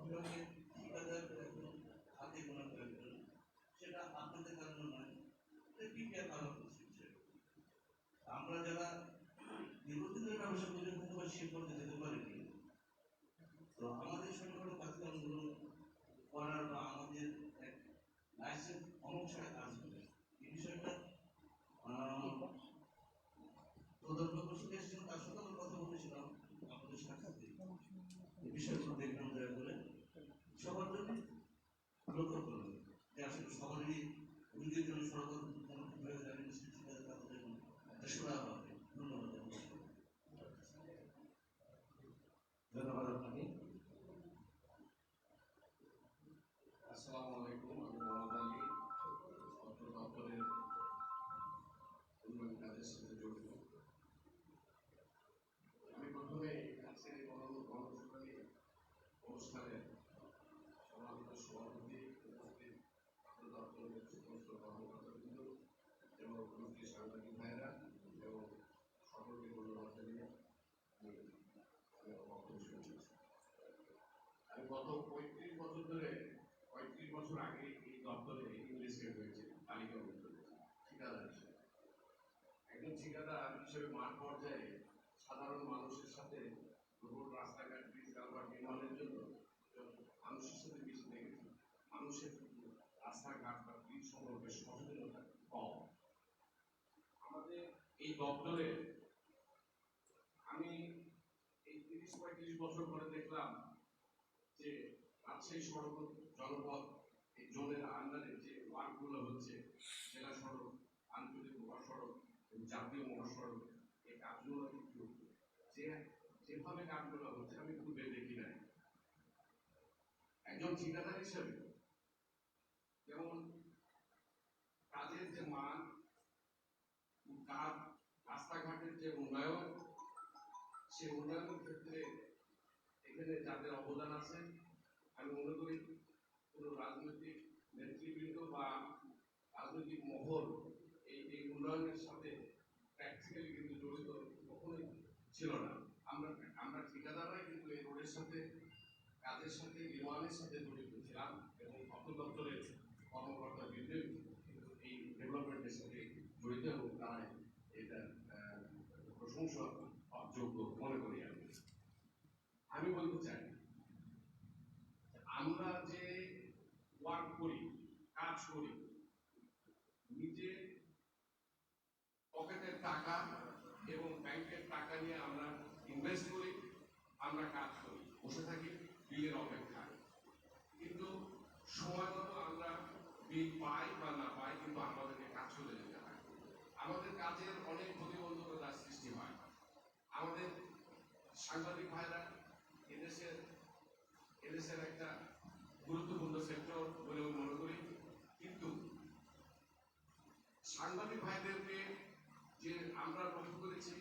বিভাগে ঠিকাদার এখন হাতে গোনা কয়েকজন, সেটা আপনাদের কারণে নয়, বিজ্ঞান কারণ হচ্ছে। আমরা যারা দীর্ঘদিনের ব্যবসা করে হয়তো সে পর্যায়ে যেতে পারিনি, তো আমাদের ছোটখাটো কাজকর্মগুলো করার বা আমাদের এক লাইসেন্স অনুসারে কাজ করে এই বিষয়টা প্রধান প্রকৌশলী এসেছেন, তার সাথে আমরা কথা বলেছিলাম আমাদের সাথে এই বিষয়গুলো দেখবেন দয়া করে সবার জন্য লক্ষ্য করবেন যে আসলে সবারই নিজের জন্য সরকার হয়ে যাবেন, তাদের একটা সুরা হবে। ধন্যবাদ। ধন্যবাদ আপনাকে। আসসালামু আলাইকুম, আমি মোহাম্মদ আলী, অর্থ দপ্তরের উন্নয়ন কাজের সাথে জড়িত। আমি প্রথমে আজকের এই গণশুনানি অনুষ্ঠানের সম্মানিত সভাপতি, উপস্থিত অর্থ দপ্তরের সমস্ত কর্মকর্তাবৃন্দ এবং উপস্থিত সাংবাদিক ভাইরা এবং সকলকে ধন্যবাদ জানিয়ে আমি গত 35 বছর ধরে 35 বছর আগে এই দপ্তরে ইংলিশে হয়েছে তালিকাভুক্ত ঠিকাদার হিসেবে। একজন ঠিকাদার হিসেবে মাঠ পর্যায়ে সাধারণ মানুষের সাথে রোড, রাস্তাঘাট, ব্রিজ, কালভার্ট নির্মাণের জন্য মানুষের সাথে মিশে গেছে। মানুষের রাস্তাঘাট বা ব্রিজ সম্পর্কে সচেতনতা কম। আমাদের এই দপ্তরে আমি এই 30-35 বছর পরে দেখলাম যে রাজশাহী সড়ক জনপথ এই জোনের আন্ডারে যে ওয়ার্কগুলো হচ্ছে, জেলা সড়ক, আঞ্চলিক মহাসড়ক, জাতীয় মহাসড়ক, এই কাজগুলো কিন্তু যেভাবে কাজগুলো হচ্ছে আমি পূর্বে দেখি নাই। একজন ঠিকাদার হিসেবে যেমন কাজের যে মান, কাজ, রাস্তাঘাটের যে উন্নয়ন, সেই উন্নয়নের ক্ষেত্রে এখানে যাদের অবদান আছে, আমি মনে করি কোনো রাজনৈতিক নেতৃবৃন্দ বা রাজনৈতিক মহল এই উন্নয়নের সাথে প্র্যাকটিক্যালি কিন্তু জড়িত কখনোই ছিল না। আমরা ঠিকাদাররাই কিন্তু এই রোডের সাথে, কাজের সাথে, নির্মাণের সাথে জড়িত ছিলাম এবং অর্থ দপ্তরের কর্মকর্তা বৃন্দের কিন্তু এই ডেভেলপমেন্টের সাথে জড়িত এবং তারা এটা প্রশংসা যোগ্য মনে করি। আমি বলতে চাই আমরা যে ওয়ার্ক করি, কাজ করি, নিজে পকেটের টাকা এবং ব্যাংকের টাকা নিয়ে আমরা ইনভেস্ট করি, আমরা কাজ করি, বসে থাকি বিলের অপেক্ষায়। কিন্তু সময় মতো আমরা বিল পাই বা না পাই, কিন্তু আমাদেরকে কাজ চলে যেতে হয়। আমাদের কাজের অনেক প্রতিবন্ধকতার সৃষ্টি হয়। আমাদের সাংবাদিক ভাইরা এদেশের একটা গুরুত্বপূর্ণ সেক্টর বলে আমি মনে করি, কিন্তু সাংবাদিক ভাইদেরকে যে আমরা লক্ষ্য করেছি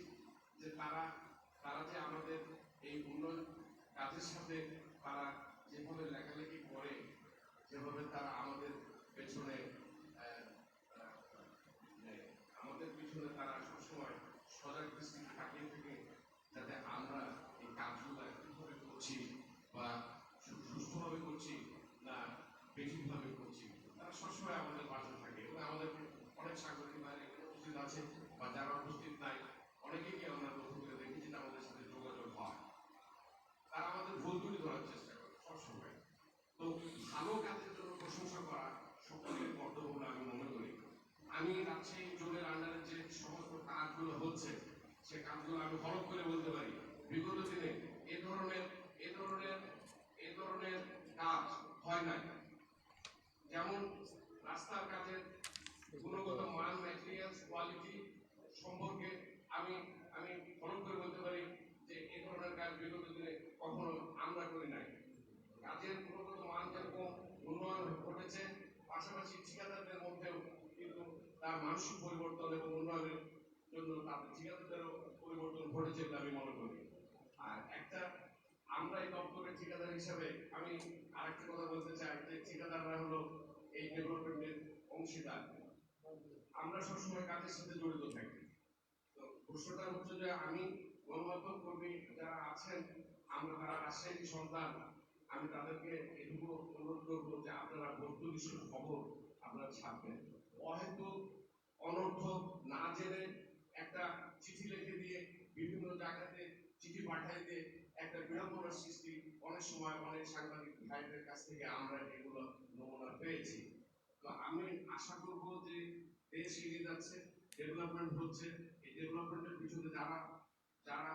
যে তারা যে আমাদের এই উন্নয়ন কাজের সাথে তারা যেভাবে লেখালেখি করে, যেভাবে তারা আমাদের পেছনে তারা সবসময় সজাগ দৃষ্টি তাকিয়ে থেকে যাতে আমরা এই কাজগুলো কিভাবে করছি বা সুষ্ঠুভাবে করছি না বেঠিকভাবে করছি, তারা সবসময় আমাদের পাশে থাকে। এবং আমাদের অনেক সাংবাদিক ভাই এখানে উপস্থিত আছে বা যারা উপস্থিত নাই, অনেকেই আমরা লক্ষ্য করে দেখেছি যে আমাদের সাথে যোগাযোগ হয়। তারা আমাদের ভুল তুলে ধরার চেষ্টা করে, আমি রাজশাহী জোনের আন্ডারে যে সমস্ত কাজগুলো হচ্ছে সে কাজগুলো আমি হলফ করে বলতে পারি বিগত দিনে এ ধরনের এ ধরনের এ ধরনের কাজ হয় নাই। যেমন রাস্তার কাজের গুণগত মান, ম্যাটেরিয়ালস, কোয়ালিটি সম্পর্কে আমি আমি হলফ করে বলতে পারি যে এ ধরনের কাজ বিগত দিনে কখনো আমরা করি নাই। কাজের গুণগত মান যেরকম উন্নয়ন ঘটেছে, পাশাপাশি ঠিকাদারদের মধ্যেও কিন্তু তার মানসিক পরিবর্তন এবং উন্নয়নের জন্য তাদের ঠিকাদারদেরও পরিবর্তন ঘটেছে বলে আমি মনে করি। আর একটা আমরা এই দপ্তরের ঠিকাদার হিসাবে আমি আরেকটা কথা বলতে চাই যে ঠিকাদাররা হলো এই ডেভেলপমেন্টের অংশীদার। আমরা সবসময় কাজের সাথে জড়িত থাকি। তো প্রশ্নটা হচ্ছে যে আমি গণমাধ্যম কর্মী যারা আছেন, আমরা তারা রাজশাহী সন্তান, আমি তাদেরকে এটুকু অনুরোধ করবো যে আপনারা বস্তুনিষ্ঠ খবর আপনারা ছাপবেন। অহেতুক অনর্থক না জেনে একটা চিঠি লিখে দিয়ে বিভিন্ন জায়গাতে চিঠি পাঠাই দিয়ে একটা বিড়ম্বনার সৃষ্টি অনেক সময় অনেক সাংবাদিক ভাইদের কাছ থেকে আমরা এগুলো নমুনা পেয়েছি। তো আমি আশা করবো যে দেশ এগিয়ে যাচ্ছে, ডেভেলপমেন্ট হচ্ছে, এই ডেভেলপমেন্টের পিছনে যারা যারা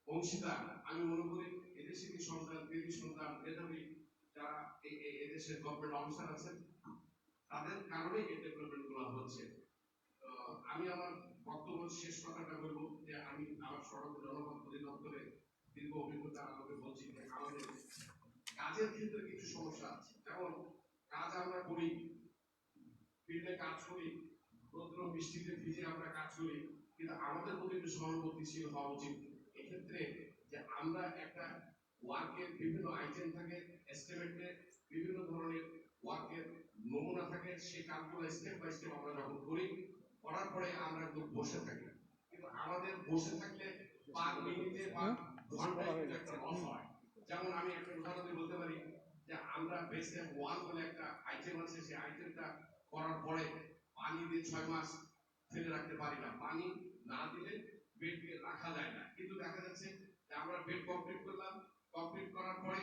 অংশীদার, আমি মনে করি এদেশেরই সন্তান, দেবী সন্তান, মেধাবী যারা এদেশের গভর্নমেন্ট অফিসার আছেন, তাদের কারণেই এই ডেভেলপমেন্ট গুলো হচ্ছে। আমি আমার বক্তব্য শেষ কথাটা বলবো যে আমি আমার সড়ক জনপথ অধিদপ্তরে দীর্ঘ অভিজ্ঞতার আলোকে বলছি যে আমাদের কাজের ক্ষেত্রে কিছু সমস্যা আছে। যেমন কাজ আমরা করি, ফিল্ডে কাজ করি, রৌদ্র বৃষ্টিতে ভিজে আমরা কাজ করি, কিন্তু আমাদের প্রতি একটু সহানুভূতিশীল হওয়া উচিত এক্ষেত্রে যে আমরা একটা ওয়ার্কের বিভিন্ন আইটেম থাকে, এস্টিমেটে বিভিন্ন ধরনের ওয়ার্কের নমুনা থাকে, সেই কাজগুলো স্টেপ বাই স্টেপ আমরা যখন করি, করার পরে আমরা একটু বসে থাকি। কিন্তু আমাদের বসে থাকলে পার মিনিটে বা ঘন্টায় কিন্তু একটা লস হয়। যেমন আমি একটা উদাহরণ দিয়ে বলতে পারি যে আমরা বেস ক্যাম্প 1 বলে একটা আইটেম আছে, সেই আইটেমটা করার পরে পানি দিয়ে 6 মাস ফেলে রাখতে পারি না। পানি না দিলে বেড রাখা যায় না। কিন্তু দেখা যাচ্ছে যে আমরা বেড কমপ্লিট করলাম, কমপ্লিট করার পরে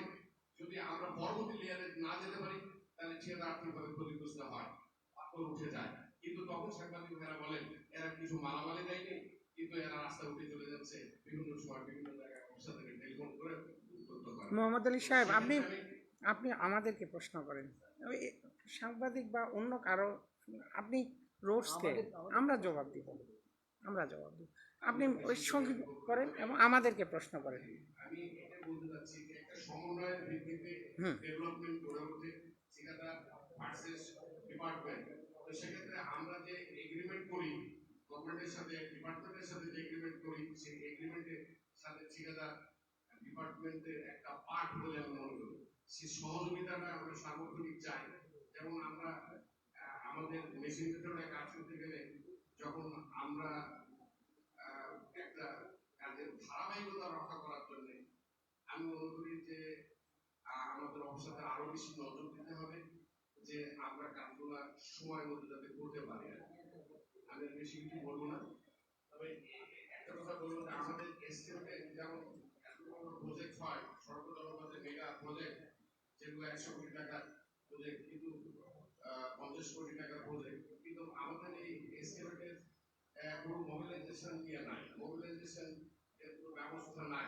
যদি আমরা পরবর্তী লেয়ারে না যেতে পারি তাহলে ঠিকাদার আর্থিকভাবে ক্ষতিগ্রস্ত হয়, পাথর উঠে যায়। কিন্তু তখন সাংবাদিক ভাইরা বলেন এরা কিছু মালামালি দেয়নি, কিন্তু এরা রাস্তা উঠে চলে যাচ্ছে, বিভিন্ন সময় বিভিন্ন জায়গায় অফিসার থেকে টেলিফোন করে উত্তপ্ত করে। মোহাম্মদ আলী সাহেব, আপনি আপনি আমাদেরকে প্রশ্ন করেন, ওই সাংবাদিক বা অন্য কারো আপনি রোস্টকে আমরা জবাব দিব, আমরা জবাব দিব, আপনি ওই সঙ্গে করেন এবং আমাদেরকে প্রশ্ন করেন। আমি এটা বলতে চাচ্ছি যে একটা সমন্বয়ের ভিত্তিতে ডেভেলপমেন্ট গড়ে ওঠে, ঠিকাদার ভার্সেস ডিপার্টমেন্ট। তো সেক্ষেত্রে আমরা যে এগ্রিমেন্ট করি গভর্নমেন্টের সাথে, ডিপার্টমেন্টের সাথে যে এগ্রিমেন্ট করি, সেই এগ্রিমেন্টের সাথে ঠিকাদার ডিপার্টমেন্টের একটা পার্ট বলে আমি মনে করি। সেই সহযোগিতাটা আমরা সার্বক্ষণিক চাই। যেমন আমরা আমাদের মেশিন ভেতরে কাজ করতে গেলে যখন আমরা একটা কাজের ধারাবাহিকতা রক্ষা করার জন্য আমি মনে করি যে আমাদের অফিসারদের আরো বেশি নজর দিতে হবে যে আমরা কাজগুলো সময় মতো যাতে করতে পারি। আমি বেশি কিছু বলবো না, তবে একটা কথা বলবো যে আমাদের এস্টিমেটে যেমন এত বড় প্রজেক্ট হয়, সড়ক জনপথে মেগা প্রজেক্ট যেগুলো 100 কোটি টাকার প্রজেক্ট, কিন্তু 50 কোটি টাকার প্রজেক্ট, কিন্তু আমাদের এই এস্টিমেটের কোনো মোবিলাইজেশন নিয়ে নাই, মোবিলাইজেশন এর কোনো ব্যবস্থা নাই।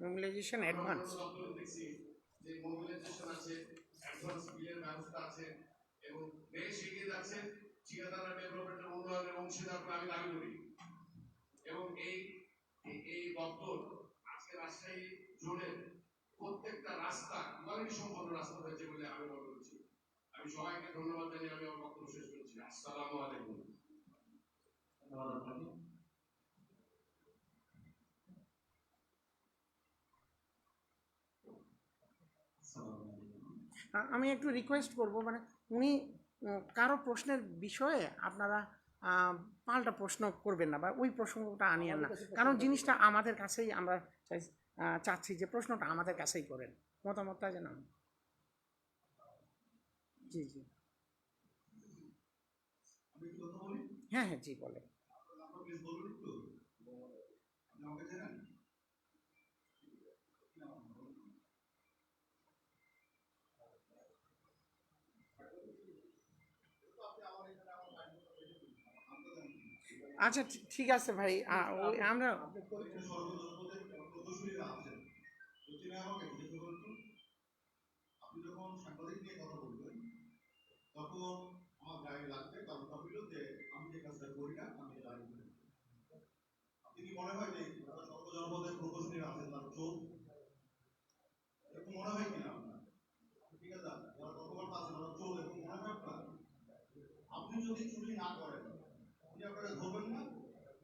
মোবিলাইজেশন অ্যাডভান্স দেখছি যে মোবিলাইজেশন আছে, অ্যাডভান্স বিলের ব্যবস্থা আছে এবং দেশ এগিয়ে যাচ্ছে, ঠিকাদাররা ডেভেলপমেন্টের উন্নয়নের অংশীদার আমি দাবি করি। এবং এই দপ্তর আজকে রাজশাহী জোনের প্রত্যেকটা রাস্তা কোয়ালিটি সম্পন্ন রাস্তা হয়েছে বলে আমি মনে করছি। আমি সবাইকে ধন্যবাদ জানিয়ে আমি আমার বক্তব্য শেষ করছি। আসসালামু আলাইকুম। ধন্যবাদ আপনাকে। আমি একটু রিকোয়েস্ট করব, মানে উনি কারো প্রশ্নের বিষয়ে আপনারা পাল্টা প্রশ্ন করবেন না বা ওই প্রসঙ্গটা আনিয়েন না, কারণ জিনিসটা আমাদের কাছেই আমরা চাচ্ছি যে প্রশ্নটা আমাদের কাছেই করেন, মতামতটা যেন। জি জি, আমি একটু কথা বলি। হ্যাঁ হ্যাঁ জি বলেন। আপনার প্লিজ বলুন একটু, আপনি আমাকে জানেন? আপনি আমার এখানে আমার আচ্ছা ঠিক আছে ভাই, আমরা আপনি পরীক্ষা সর্বজনপদের প্রকৌশলীরা আছেন, তো তিনি আমাকে জিজ্ঞেস করতো, আপনি যখন সাংবাদিক নিয়ে কথা বলবেন তখন আমার গায়ে লাগবে, কারণটা হইল যে আমি যে কাজটা করি না আমি গায়ে করি। আপনি কি মনে হয় যে যারা সর্বজনপদের প্রকৌশলীরা আছেন তারা চোর? এরকম মনে হয় কিনা আপনার? ঠিক আছে, যারা কর্মকর্তা আছেন তারা চোর, এরকম মনে হয় আপনার? আপনি যদি চুরি না করেন আপনি আপনাকে ধরবেন না।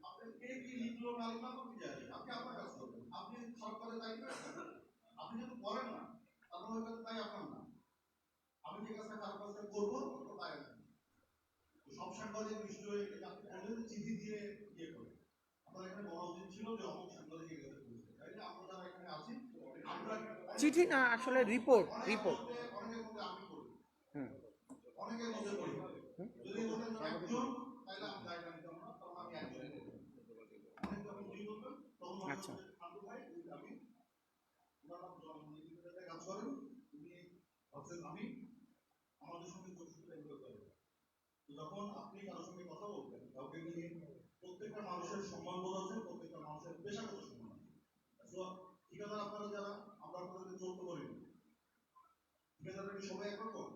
আপনি কে কি লিখলো না লিখলো আপনার কি যায় আসে? আপনি আপনার কাজ করবেন। আপনি খারাপ কাজে দায়ী করেন, আপনি যদি করেন না তাহলে ওই কাজে দায়ী আপনার না। আমি যে কাজটা খারাপ কাজটা করবো তো দায় আছে। সব সাংবাদিক নিশ্চয়ই আপনি বললেন চিঠি দিয়ে ইয়ে করে, আপনার এখানে বলা উচিত ছিল যে অমুক সাংবাদিক এই কাজটা করেছে, তাই না? আমরা যারা এখানে আছি আমরা চিঠি না, আসলে রিপোর্ট। অনেকের মধ্যে আমি করি, হুম। অনেকের মধ্যে করি। যদি বলেন একজন তাহলে আমি দায়টা নিতাম না, কারণ আমি একজন। অনেক যখন দুই বলবেন তখন আচ্ছা। ঠান্ডু ভাই আমি কাজ করেন, উনি ভাবছেন আমি আমাদের সঙ্গে যোগসূত্র এগুলো করেন। যখন আপনি কারোর সঙ্গে কথা বলবেন কাউকে নিয়ে, প্রত্যেকটা মানুষের সম্মানবোধ আছে, প্রত্যেকটা মানুষের পেশাগত সম্মান আছে। ঠিকাদার আপনারা যারা, আমরা আপনাদেরকে চলতে করি, ঠিকাদাররা কি সবাই একরকম?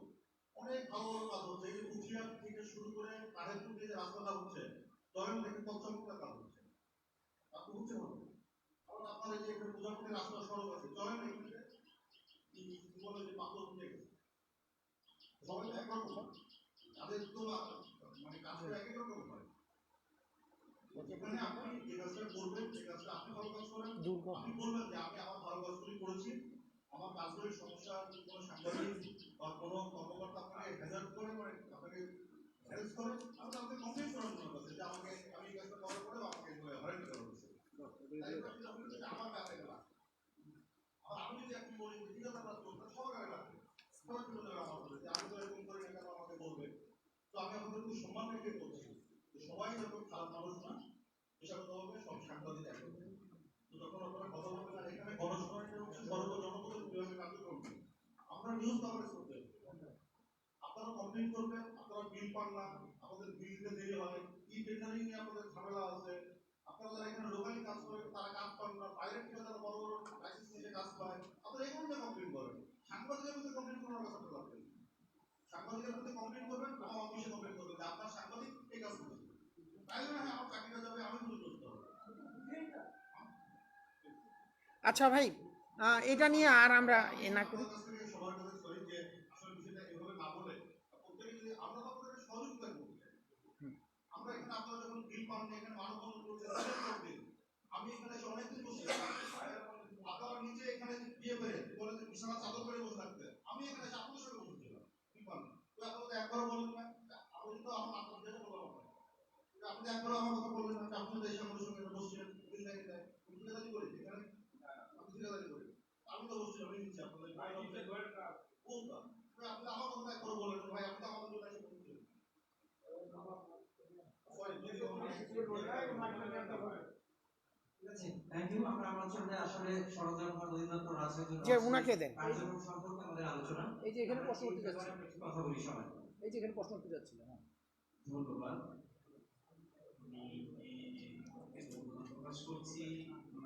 অনেক ভালো ভালো কাজ হচ্ছে, এই যে কুচিয়ার থেকে শুরু করে কাঠের টুকরে যে রাস্তাটা হচ্ছে, দয়ন থেকে পঞ্চমুখটা কাজ হচ্ছে, তা তো হচ্ছে হবে। কারণ আপনার এই যে একটা প্রজাপতি রাস্তা সড়ক আছে, চলেন এখানে জীবনে যে পাথর উঠে গেছে, সবাই তো একরকম, তাদের তো মানে কাজটা একই রকম হয়। যেখানে আপনি যে কাজটা করবেন, যে কাজটা আপনি ভালো কাজ করেন, আপনি বলবেন যে আমি আমার ভালো কাজগুলি করেছি, আমার কাজগুলির সমস্যা কোনো সাংবাদিক বা কোনো কর্মকর্তা আপনাকে হ্যাজার্ড করে, মানে আপনাকে হ্যারেস করে, আমি তাকে কমপ্লেন করার জন্য কাছে যে আমাকে আমি এই কাজটা করার পরেও আমাকে হয়রানি করা হয়েছে, আমার কাছে গেলাম। আর আমি যদি এখন বলি ঠিক আছে আপনার চলবে সবার গায়ে লাগবে, সবার চলে যাবে আমার বলে যে আমি তো এরকম করি না, কেন আমাকে বলবে? তো আমি আপনাদের খুব সম্মান রেখে বলছি, সবাই যখন খারাপ মানুষ না, পেশাগত হবে সব সাংবাদিক একরকম। তো যখন আপনারা কথা বলবেন, আর এখানে গণশুনানিটা হচ্ছে সর্বজনপদের বিভাগে কার্যক্রম, আমরা নিউজ কভারেজ করতে হবে। আপনারা কমপ্লেন করবেন, আপনারা বিল পান না, আমাদের বিল দিতে দেরি হয়, ই টেন্ডারিং নিয়ে আপনাদের ঝামেলা আছে, আপনারা যারা এখানে লোকালি কাজ করেন তারা কাজ পান না, বাইরের থেকে যারা বড় বড় লাইসেন্স নিয়ে কাজ পায়, আপনারা এই মধ্যে কমপ্লেন করেন। সাংবাদিকের মধ্যে কমপ্লেন করার কাছে আপনারা লাগবেন, সাংবাদিকের মধ্যে কমপ্লেন করবেন, আমার অফিসে কমপ্লেন করবেন যে আপনার সাংবাদিক এই কাজ করেছে, তাই না? হ্যাঁ, আমার চাকরিটা যাবে, আমি ক্ষতিগ্রস্ত হবে। আচ্ছা ভাই, এটা নিয়ে আর আমরা এ না করি। সবার কাছে সরি যে আসলে বিষয়টা এভাবে না বলে প্রত্যেকে যদি আমরা তো আপনাদের সহযোগিতা করতে চাই। আমরা এখানে আপনারা যখন বিল পান না, এখানে মানববন্ধন করতে, আমি এখানে এসে অনেকদিন বসে আপনারা নিচে এখানে বিয়ে করে বলে যে বিছানা চাদর করে বসে থাকতে, আমি এখানে এসে আপনাদের সঙ্গে বসেছিলাম, বিল পান না। তো আপনাদের একবারও বলেন না, আমি তো আমার আপনার যেটা বললাম না, আপনি একবারও আমার কথা বললেন না, আপনি তো এসে আমাদের সঙ্গে বসছিলেন, বিল দেখে দেয়, ঠিকাদারি করি এখানে, আমি ঠিকাদারি করি, আমি তো বসছি, আমি নিচ্ছি আপনাদের বলতাম, আপনি আমার কথা একবারও বলেন ভাই, আপনি তো আমাদের জন্য এসে বসছিলেন। Thank you. আমরা আলোচনাতে আসলে সরঞ্জাম অধিদপ্তর রাজনৈতিক যে উনাকে দেন। কার্যক্রম সম্পর্কে আমাদের আলোচনা, এই যে এখানে প্রশ্ন উঠতে যাচ্ছে, কথা বলি সবাই। এই যে এখানে প্রশ্ন উঠতে যাচ্ছিল, হ্যাঁ ধন্যবাদ। আমি প্রকাশ করছি আমি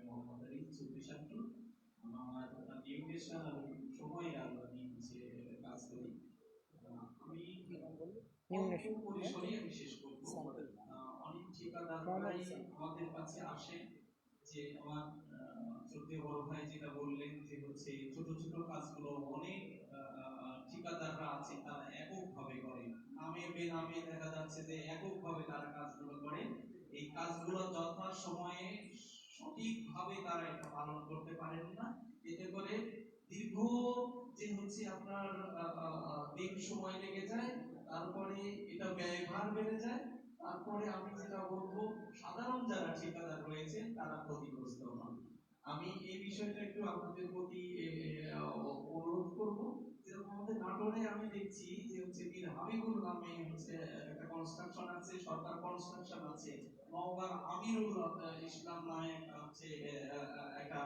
মোহাম্মদ আলী, চব্বিশ ছাত্র। আমার নিউট্রিশন সময় আমি হচ্ছে কাজ করি। আমি অল্প পরিসরে আমি শেষ করবো। অনেক ঠিকাদাররাই আমাদের কাছে আসে যে আমার সত্যি বড় ভাই যেটা বললেন যে হচ্ছে ছোট ছোট কাজগুলো অনেক ঠিকাদাররা আছে তারা এককভাবে করে, নামে বেনামে দেখা যাচ্ছে যে এককভাবে তারা কাজগুলো করে। এই কাজগুলো যথা সময়ে সঠিকভাবে তারা এটা পালন করতে পারেন না, এতে করে দীর্ঘ যে হচ্ছে আপনার দিন সময় লেগে যায়, তারপরে এটা ব্যয়ভার বেড়ে যায়, তারপরে আমি যেটা বলবো সাধারণ যারা ঠিকাদার রয়েছে তারা ক্ষতিগ্রস্ত হন। আমি এই বিষয়টা একটু আপনাদের প্রতি অনুরোধ করব, যেরকম আমাদের নাটোরে আমি দেখছি যে হচ্ছে মীর হাবিবুর নামে হচ্ছে একটা কনস্ট্রাকশন আছে, সরকার কনস্ট্রাকশন আছে, নওগাঁর আমিরুল ইসলাম নামে একটা হচ্ছে একটা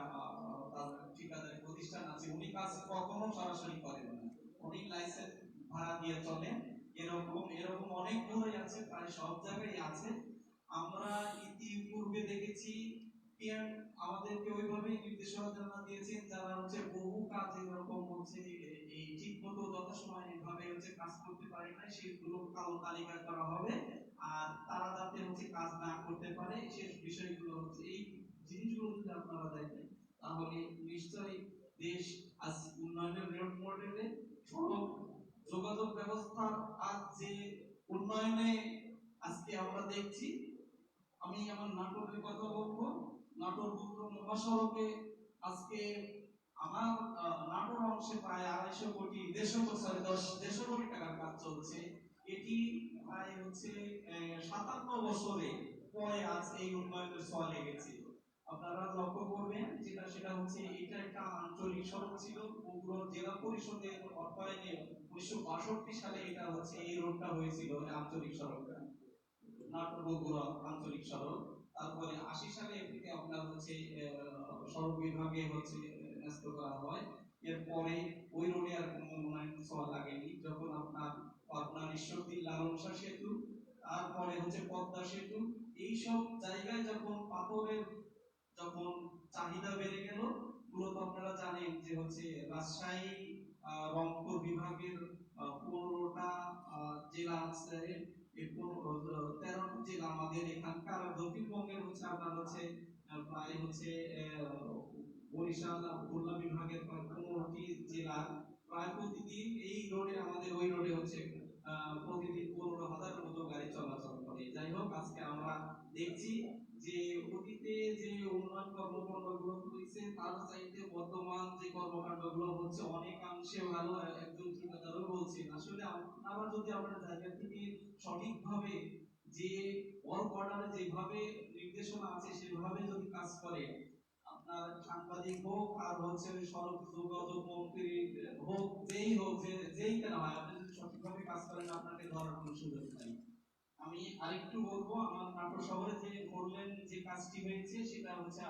তার ঠিকাদারি প্রতিষ্ঠান আছে। উনি কাজ কখনো সরাসরি করেন না, উনি লাইসেন্স ভাড়া দিয়ে চলেন। এরকম এরকম অনেকগুলোই আছে, প্রায় সব জায়গায় আছে। আমরা ইতিপূর্বে দেখেছি পিএম আমাদেরকে ওইভাবেই নির্দেশনা দিয়েছেন, যারা হচ্ছে বহু কাজ এরকম হচ্ছে এই ঠিক মতো যথাসময় এভাবে হচ্ছে কাজ করতে পারে না, সেগুলো কালো তালিকা করা হবে। আর তারা যাতে হচ্ছে কাজ না করতে পারে সেই বিষয়গুলো হচ্ছে, এই জিনিসগুলো যদি আপনারা দেখেন তাহলে নিশ্চয়ই দেশ আজ উন্নয়নের রেড মডেলে সড়ক যোগাযোগ ব্যবস্থা আজ যে উন্নয়নে আজকে আমরা দেখছি। আমি আমার নাটোরের কথা বলবো। নাটোর বগুড়া মহাসড়কে আজকে আমার নাটোর অংশে প্রায় 250 কোটি 150 কোটি টাকার কাজ চলছে। এটি প্রায় হচ্ছে 57 বছরে পরে আজ এই উন্নয়নের ছোঁয়া লেগেছে। আপনারা লক্ষ্য করবেন যেটা সেটা হচ্ছে এটা একটা আঞ্চলিক সড়ক ছিল, বগুড়া জেলা পরিষদের অর্থায়নে 1962 সালে এটা হচ্ছে এই রোডটা হয়েছিল আঞ্চলিক সড়কটা, নাটোর বগুড়া আঞ্চলিক সড়ক। তারপরে 80 সালে এটিকে আপনার হচ্ছে সড়ক বিভাগে হচ্ছে ন্যস্ত করা হয়। এরপরে ওই রোডে আর কোনো উন্নয়ন ছোঁয়া লাগেনি। যখন আপনার আপনার ঈশ্বরদী লালনসা সেতু, তারপরে হচ্ছে পদ্মা সেতু, এইসব জায়গায় যখন পাথরের যখন চাহিদা বেড়ে গেল, মূলত আপনারা জানেন যে হচ্ছে রাজশাহী রংপুর বিভাগের 15টা জেলা আছে, এই 13টা জেলা আমাদের এখানকার, দক্ষিণবঙ্গের হচ্ছে আপনার হচ্ছে প্রায় হচ্ছে বরিশাল খুলনা বিভাগের প্রায় 15টি জেলা, প্রায় প্রতিদিন এই রোডে আমাদের ওই রোডে হচ্ছে প্রতিদিন 15,000 মতো গাড়ি চলাচল করে। যাই হোক, আজকে আমরা দেখছি যে অতীতে যে উন্নয়ন কর্মকাণ্ডগুলো হয়েছে তার চাইতে বর্তমান যে কর্মকাণ্ডগুলো হচ্ছে অনেকাংশে ভালো। একজন ঠিকাদারও বলছেন আসলে আপনারা যদি আপনার জায়গা থেকে সঠিকভাবে যে ওয়ার্ক অর্ডারে যেভাবে নির্দেশনা আছে সেভাবে যদি কাজ করে, আপনার সাংবাদিক হোক আর হচ্ছে সড়ক যোগাযোগ মন্ত্রী হোক, যেই হোক, যেই কেন হয়, আপনি যদি সঠিকভাবে কাজ করেন আপনাকে ধরার কোনো সুযোগ নাই। আমি আরেকটু বলবো, আমার নাটোর শহরে যে বললেন যে কাজটি হয়েছে সেটা হচ্ছে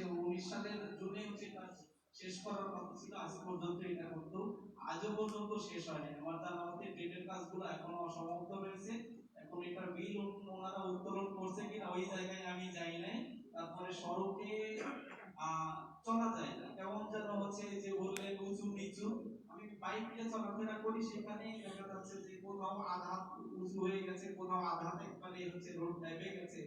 19 সালের জুনে হচ্ছে কাজ শেষ করার কথা ছিল। আজ পর্যন্ত এটা করতো, আজও পর্যন্ত শেষ হয়নি। আমার জানা মতে ট্রেনের কাজগুলো এখনো অসমাপ্ত রয়েছে। এখন এটার বিল ওনারা উত্তোলন করছে কিনা ওই জায়গায় আমি যাই নাই। তারপরে সড়কে চলা যায় না, কেমন যেন হচ্ছে যে বললেন উঁচু নিচু। আমি বাইক নিয়ে চলাফেরা করি, সেখানে দেখা যাচ্ছে যে কোথাও আধা উঁচু হয়ে গেছে, কোথাও আধা একবারে হচ্ছে রোড দাইবে গেছে।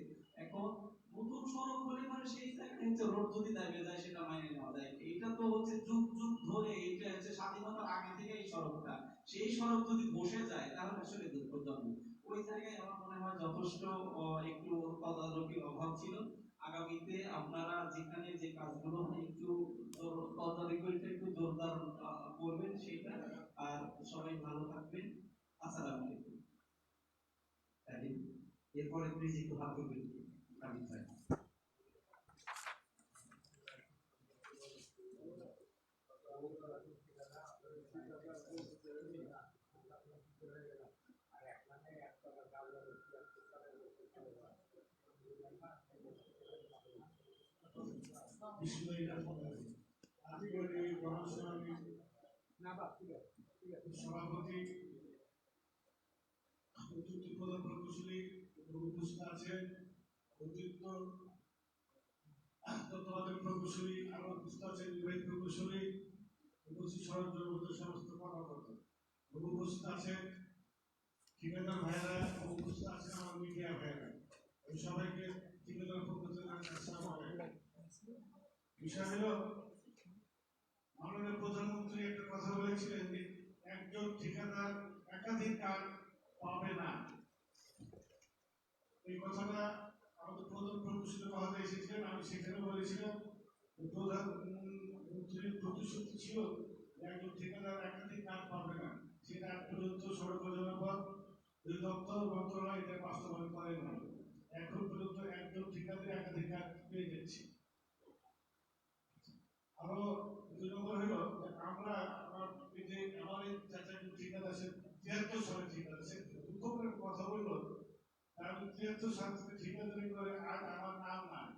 এখন নতুন সড়ক হলে মানে সেই জায়গায় হচ্ছে রোড যদি দাইবে যায় সেটা মাইনে নেওয়া যায়। এটা তো হচ্ছে যুগ যুগ ধরে, এটা হচ্ছে স্বাধীনতার আগে থেকে এই সড়কটা, সেই সড়ক যদি বসে যায় তাহলে আসলে দুঃখজনক। ওই জায়গায় আমার মনে হয় যথেষ্ট একটু তদারকির অভাব ছিল। আগামীতে আপনারা যেখানে যে কাজগুলো হয় একটু তদারকিটা একটু জোরদার করবেন সেটা। আর সবাই ভালো থাকবেন। আসসালামু আলাইকুম। এরপরে প্লিজ একটু হাত করবেন আমি চাই। সভাপতি অতিরিক্ত প্রধান প্রকৌশলী উপস্থিত আছেন, অতিরিক্ত তত্ত্বাবধায়ক প্রকৌশলী আরো উপস্থিত আছেন, নির্বাহী প্রকৌশলী, উপস্থিত সড়ক জনপদের সমস্ত কর্মকর্তা উপস্থিত আছেন, ঠিকাদার ভাইরা উপস্থিত আছেন, আমার মিডিয়া ভাইরা, এই সবাইকে ঠিকাদার পক্ষ থেকে আসসালামু আলাইকুম। বিষয় হলো মাননীয় প্রধানমন্ত্রী একটা কথা বলেছিলেন যে একজন ঠিকাদার একাধিক কাজ পাবে না। এই কথাটা আমাদের প্রধান প্রকৌশলী মহোদয় এসেছিলেন, আমি সেখানে বলেছিলাম প্রধানমন্ত্রীর প্রতিশ্রুতি ছিল একজন ঠিকাদার একাধিক কাজ পাবে না। সেটা আজ পর্যন্ত সড়ক জনপদ দপ্তর মন্ত্রণালয় এটা বাস্তবায়ন করে না। এখন পর্যন্ত একজন ঠিকাদার একাধিক কাজ পেয়ে যাচ্ছে। আরো 2 নম্বর হলো আমরা আমার যেহেতু সাথে ঠিকাদারি করে আজ আমার নাম নাই,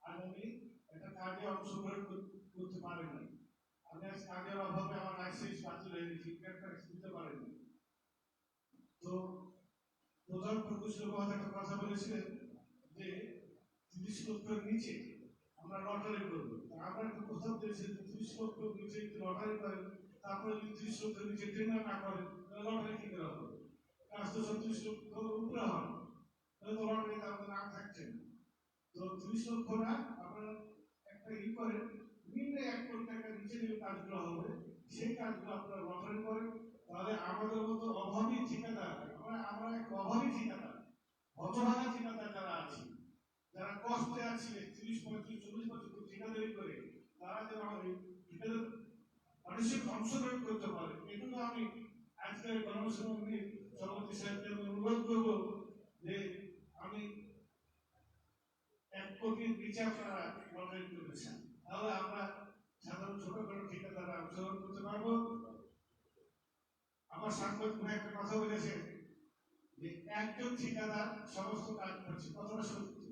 আজ আমি একটা কাজে অংশগ্রহণ করতে পারিনি, আমি আজ কাজের অভাবে আমার লাইসেন্স বাতিল হয়ে গেছে, ট্যাক্স দিতে পারিনি। তো প্রধান প্রকৌশলী মহোদয় একটা কথা বলেছিলেন যে 30 লক্ষের নিচে আমরা লটারি করবো। আমরা একটা প্রস্তাব দিয়েছি যে 30 লক্ষের নিচে যদি লটারি করেন, তারপরে যদি 30 লক্ষের নিচে টেন্ডার না করেন, তাহলে লটারি কি করে হবে? কাজ তো 36 লক্ষ উপরে হয়, তাহলে তো লটারিতে আমাদের নাম থাকছে না। তো 30 লক্ষ না, আপনারা একটা করেন, নিম্নে 1 কোটি টাকার নিচে যে কাজগুলো হবে সেই কাজগুলো আপনারা লটারি করেন, তাহলে আমাদের মতো অভাবী ঠিকাদার, আমরা এক অভাবী ঠিকাদার, হতভাগা ঠিকাদার যারা আছি, যারা কষ্টে আছে 30, 35, 40 বছর ঠিকাদারি করে, তারা যেন আমাদের ঠিকাদার মানুষের অংশগ্রহণ করতে পারে। এজন্য আমি আজকের গণসংহতি সভাপতি সাহেবকে অনুরোধ করব যে আমি 1 কোটির নিচে আপনারা লটারি করেছেন, তাহলে আমরা সাধারণ ছোটখাটো ঠিকাদাররা অংশগ্রহণ করতে পারবো। আমার সাংবাদিক ভাই একটা কথা বলেছে যে একজন ঠিকাদার সমস্ত কাজ করছে, কথাটা সত্যি।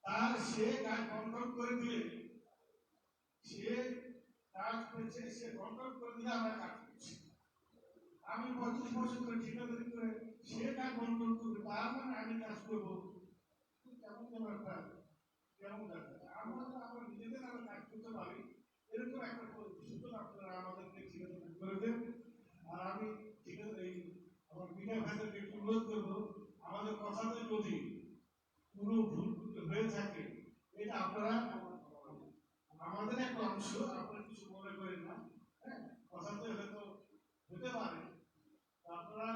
তার সে কাজ কন্ট্রোল করে দিলে, সে কাজ করছে, সে কন্ট্রোল করে দিলে আমরা কাজ করছি। আমি 35 বছর ধরে ঠিকাদারি করে সে কাজ কন্ট্রোল করবে, তার মানে আমি কাজ করবো, কেমন যেন একটা কেমন দেখা। আমরা নিজেদের আমরা কাজ করতে পারি, এরকম একটা সুযোগ আপনারা আমাদেরকে ঠিকাদারি করে দেন। আর আমি ঠিকাদারি আমার মিডিয়া ভাইদেরকে একটু অনুরোধ করবো, আমাদের কথাতে যদি কোনো ভুল হয়ে থাকে, এটা আপনারা আমাদের একটা অংশ, আপনারা কিছু মনে করেন না, হ্যাঁ, কথাতে হয়তো হতে পারে, আপনারা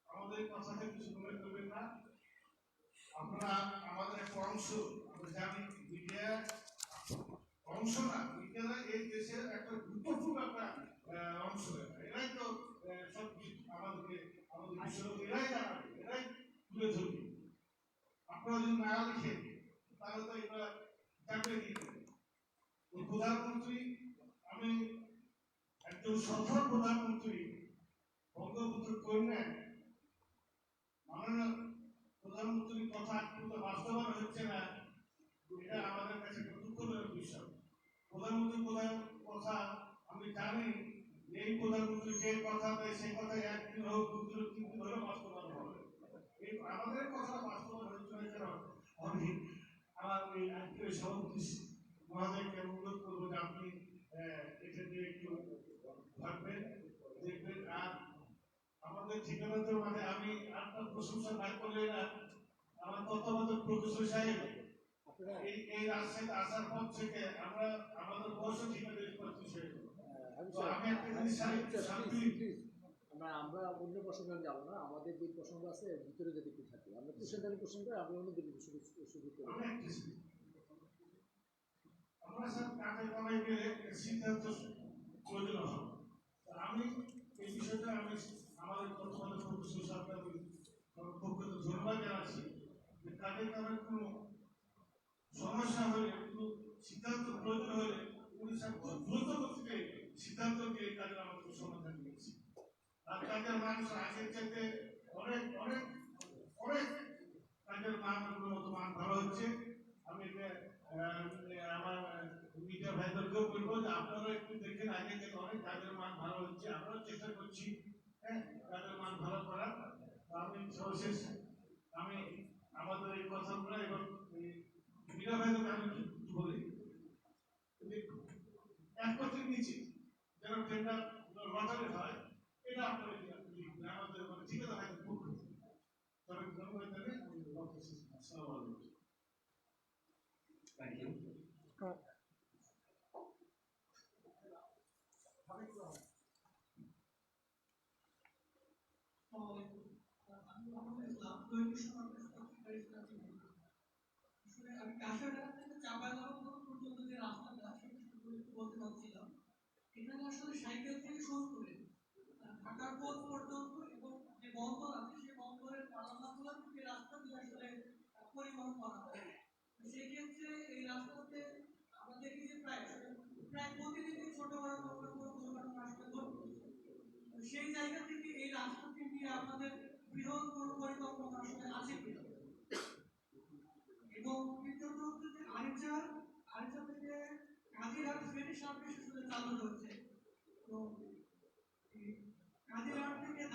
আমাদের কথাতে কিছু মনে করবেন না। আপনারা আমাদের একটা অংশ, আমরা জানি মিডিয়া অংশ না, মিডিয়ারা এই দেশের একটা গুরুত্বপূর্ণ একটা অংশ, এরাই তো সব আমাদেরকে আমাদের বিষয় এরাই জানাবে, এরাই তুলে ধরবে। আপনারা যদি না লিখেন তাহলে তো এগুলা চাকরি দিতে। প্রধানমন্ত্রী, আমি একজন সফল প্রধানমন্ত্রী বঙ্গবন্ধুর কন্যা মাননীয় প্রধানমন্ত্রীর কথা কিন্তু বাস্তবায়ন হচ্ছে না, এটা আমাদের কাছে একটা দুঃখজনক বিষয়। প্রধানমন্ত্রী কথা আমি জানি, এই প্রধানমন্ত্রী যে কথা দেয় সেই কথা একদিন হোক, 2 দিন, 3 দিন হলেও বাস্তবায়ন হবে। এই আমাদের কথা বাস্তবায়ন হচ্ছে না কেন? আমি আমার ওই আজকের সভাপতি মহোদয়কে অনুরোধ করবো যে আপনি এক্ষেত্রে একটু ভাববেন, দেখবেন। আর আমাদের ঠিকাদারদের মাঝে আমি আপনার প্রশংসা না করলে না, আমার তত্ত্বাবধায়ক প্রফেসর সাহেব এই রাজশাহীতে আসার পর থেকে আমরা আমাদের বয়সও ঠিকাদারি করতেছি। আমি একটা জিনিস আমরা অন্য প্রসঙ্গে যাবো না, আমাদের যে প্রসঙ্গ আছে ভিতরে যদি একটু থাকে, আমরা পেশাদারি প্রসঙ্গে আমরা অন্যদের শুরু করি। আমরা স্যার কাজে করাই গেলে সিদ্ধান্ত প্রয়োজন হবে। আমি এই বিষয়টা আমি আমাদের তত্ত্বাবধায়ক প্রফেসর সাহেবকে পক্ষে ধন্যবাদ জানাচ্ছি যে কাজে করার কোনো সমস্যা হলে, কোনো সিদ্ধান্ত প্রয়োজন হলে উনি স্যার খুব দ্রুত গতিতে সিদ্ধান্ত দিয়ে কাজের আমাদের সমাধান দিয়েছি। আর কাজের মানুষ আগের চাইতে অনেক অনেক অনেক কাজের মান গুণগত মান ভালো হচ্ছে। আমি আমার মিডিয়া ভাইদেরকেও বলবো যে আপনারা একটু দেখেন, আগে থেকে অনেক কাজের মান ভালো হচ্ছে, আমরাও চেষ্টা করছি, হ্যাঁ, কাজের মান ভালো করার। আমি সর্বশেষ আমি আমাদের এই কথাগুলো এবং মিডিয়া ভাইদেরকে আমি বলি, 1 কোটির নিচে যেন টেন্ডার লটারি হয়, এটা আপনারা আমাদের ঠিকাদার ভাইদের পক্ষ থেকে তবে ধন্যবাদ দেবে। আসসালামু আলাইকুম। Thank you. আমি কাশিয়াঘাটা থেকে চাঁপাইনবাবগঞ্জ পর্যন্ত যে রাস্তাটা সেটা একটু বলতে চাচ্ছিলাম। এখানে আসলে সাইকেল থেকে শুরু করে ঢাকার পোর্ট পর্যন্ত এবং যে বন্দর আছে সেই বন্দরের কালামাগুলো থেকে রাস্তা দিয়ে আসলে পরিবহন করা হয়। সেক্ষেত্রে এই রাস্তাতে আমরা দেখি যে প্রায় প্রতিদিনই ছোট বড় দুর্ঘটনা আসলে ঘটছে। সেই জায়গা থেকে এই রাস্তাটি নিয়ে আপনাদের বৃহৎ কোনো পরিকল্পনা আসলে আছে কিনা?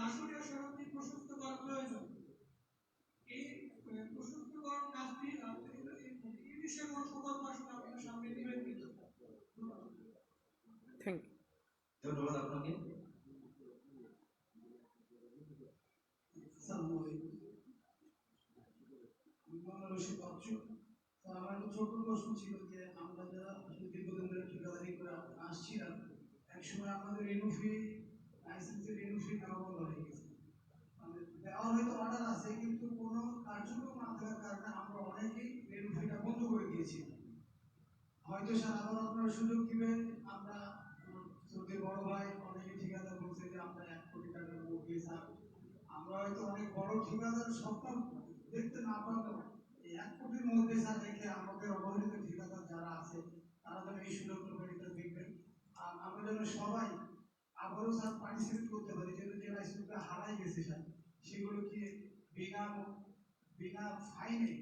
আশুলিয়া সড়কটি প্রশস্ত করা প্রয়োজন। এই প্রশস্তকরণ কাজটি এই বিষয়ে কোনো প্রকল্প আসলে আপনার সামনে নিবেদিত। Thank you. ধন্যবাদ আপনাকে। রশিদ বাচ্চু। আমার একটা ছোট প্রশ্ন ছিল যে আমরা যারা আসলে দীর্ঘদিন ধরে ঠিকাদারি করে আসছিলাম, একসময় আমাদের রেনুফি লাইসেন্সের রেনুফি দেওয়া বন্ধ হয়ে গেছে। মানে দেওয়ার হয়তো অর্ডার আছে, কিন্তু কোনো কার্যক্রম না থাকার কারণে আমরা অনেকেই রেনুফিটা বন্ধ করে দিয়েছি। হয়তো স্যার আবার আপনারা সুযোগ দিবেন। আমরা সৌদি বড় ভাই অনেকে ঠিকাদার বলছে যে আমরা 1 কোটি টাকার মধ্যে স্যার, আমরা হয়তো অনেক বড় ঠিকাদার স্বপ্ন দেখতে না পারলেও এই 1 কোটির মধ্যে স্যার রেখে আমাদের অবহেলিত ঠিকাদার যারা আছে তারা যেন এই সুযোগগুলো এটা দেখবেন। আর আমরা যেন সবাই আবারও স্যার পার্টিসিপেট করতে পারি, যেহেতু যে লাইসেন্সগুলো হারাই গেছে স্যার, সেগুলোকে বিনা বিনা ফাইনে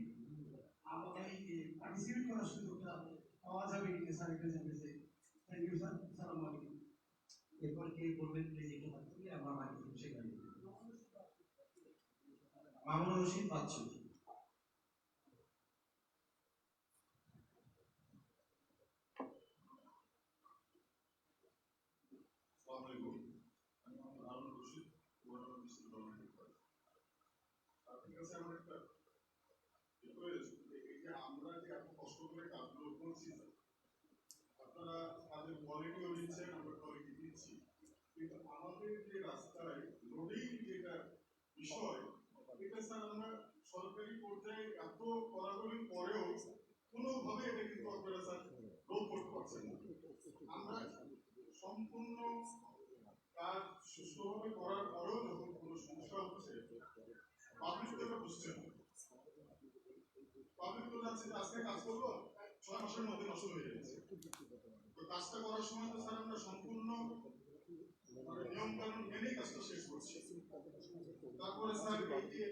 আমরা এই পার্টিসিপেট করার সুযোগটা পাওয়া যাবে কিনা স্যার, এটা জানতে চাই। থ্যাংক ইউ স্যার, সালাম আলাইকুম। এরপর কে বলবেন প্লিজ একটু হাত তুলে আমরা বাকি সেখানে। মামুনুর রশিদ বাচ্চু। আসসালামু আলাইকুম। আমি মোহাম্মদ হারুন রশিদ, পুরানো বিশ্ববিদ্যালয় কলেজ। আপনার কাছে আমার একটা রিকোয়েস্ট, এই যে আমরা যে এত কষ্ট করে কাজগুলো করছি, আপনারা কাজের কোয়ালিটিও দিচ্ছেন, আমরা কোয়ালিটি দিচ্ছি, কিন্তু আমাদের যে রাস্তায় লোডিং যেটা বিষয়, এটা স্যার আমরা সরকারি পর্যায়ে এত কড়াকড়ির পরেও কোনোভাবে এটা কিন্তু আপনারা স্যার রোধ করতে পারছেন না। আমরা সম্পূর্ণ কাজ সুষ্ঠুভাবে করার পরেও যখন কোনো সমস্যা হচ্ছে, পাবলিক তো এটা বুঝছে না। পাবলিক তো যাচ্ছে যে আজকে কাজ করবো, 6 মাসের মধ্যে নষ্ট হয়ে যাচ্ছে। তো কাজটা করার সময় তো স্যার আমরা সম্পূর্ণ নিয়ম কানুন মেনেই কাজটা শেষ করছি। তারপরে স্যার এই যে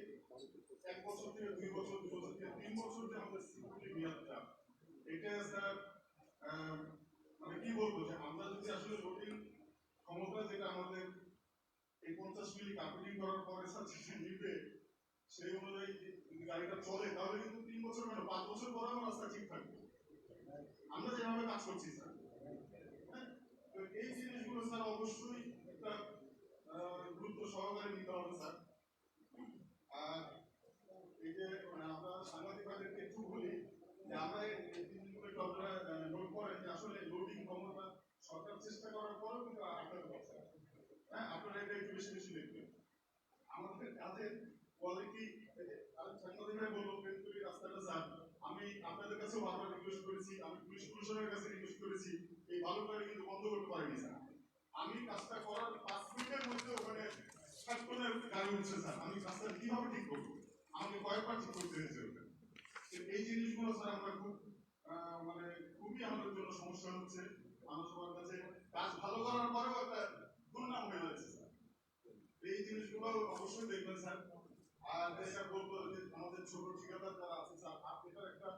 1 বছর থেকে 2 বছর, 2 বছর থেকে 3 বছর যে আমাদের সিকিউরিটি মেয়াদটা, এটা স্যার মানে কি বলবো, যে আমরা যদি আসলে লোডিং ক্ষমতা যেটা আমাদের এই 50 মিলি কার্পেটিং করার পরে স্যার যেটা নিবে, সেই অনুযায়ী যদি গাড়িটা চলে, তাহলে কিন্তু 3 বছর কেন 5 বছর পরে আমার রাস্তা ঠিক থাকবে, আমরা যেভাবে কাজ করছি স্যার। হ্যাঁ, তো এই জিনিসগুলো স্যার অবশ্যই একটা গুরুত্ব সহকারে নিতে হবে স্যার। আর এই যে আমরা সাংবাদিক ভাইদেরকে একটু বলি যে আমরা এই জিনিসগুলো একটু আপনারা নোট করেন যে আসলে লোডিং ক্ষমতা সরকার চেষ্টা করার পরেও কিন্তু আটকাতে পারছে না। হ্যাঁ, আপনারা এটা একটু বেশি বেশি দেখবেন। আমাদের কাজের কোয়ালিটি, আর সাংবাদিক ভাই বলবো বেলকুড়ি রাস্তাটা স্যার, আমি আপনাদের কাছেও বারবার রিকোয়েস্ট করেছি, আমি পুলিশ কমিশনারের কাছে রিকোয়েস্ট করেছি, এই বালুকাটা কিন্তু বন্ধ করতে পারিনি স্যার। আমি কাজটা করার 5 মিনিটের মধ্যে ওখানে 60 টনের গাড়ি উঠছে স্যার, আমি কাজটা কিভাবে ঠিক করবো, আমাকে কয়েকবার ঠিক করতে হয়েছে ওটা। এই জিনিসগুলো স্যার আমরা খুব মানে খুবই আমাদের জন্য সমস্যা হচ্ছে। আমরা সবার কাছে কাজ ভালো করার পরেও একটা দুর্নাম হয়ে যাচ্ছে স্যার। এই জিনিসগুলো অবশ্যই দেখবেন স্যার। আর যেটা বলবো যে আমাদের ছোট ঠিকাদার যারা আছে স্যার, এটার একটা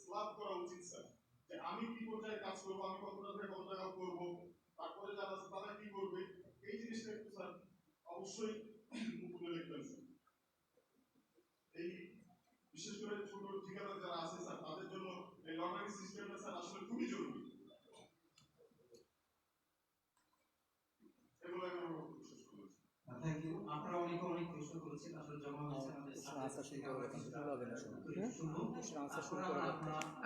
স্ল্যাব করা উচিত স্যার, যে আমি কি পর্যায়ে কাজ করবো, আমি কত টাকা করবো, তারপরে যারা আছে তারা কি করবে, এই জিনিসটা একটু স্যার অবশ্যই মুখে লিখবেন স্যার। এই বিশেষ করে ছোট ঠিকাদার যারা আছে স্যার, তাদের জন্য এই লটারি সিস্টেমটা স্যার আসলে খুবই জরুরি। এগুলো আমি আমার বক্তব্য শেষ করেছি। Thank you. আপনারা অনেকে অনেক প্রশ্ন করেছেন, আসলে জমা হয়েছে আমাদের আনসার শুরু করে দেন, হবে না আনসার শুরু করে দেন।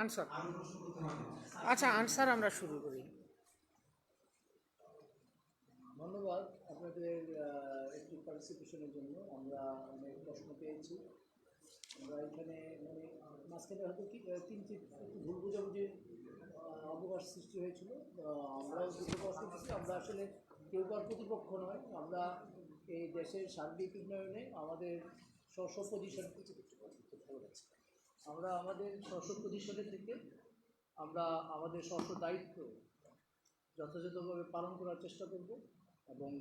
আনসার, আরো প্রশ্ন করতে পারবেন। আচ্ছা আনসার আমরা শুরু করি। ধন্যবাদ আপনাদের একটু পার্টিসিপেশনের জন্য। আমরা অনেক প্রশ্ন পেয়েছি। আমরা এখানে মানে মাঝখানে হয়তো কি 3টি ভুল বোঝাবুঝির অবকাশ সৃষ্টি হয়েছিল। আমরাও দুটো কষ্ট দিচ্ছি। আমরা আসলে কেউ কার প্রতিপক্ষ নয়। আমরা এই দেশের সার্বিক উন্নয়নে আমাদের স্ব পজিশন, আমরা আমাদের স্ব পজিশনে থেকে আমরা আমাদের স্ব দায়িত্ব যথাযথভাবে পালন করার চেষ্টা করব। এবং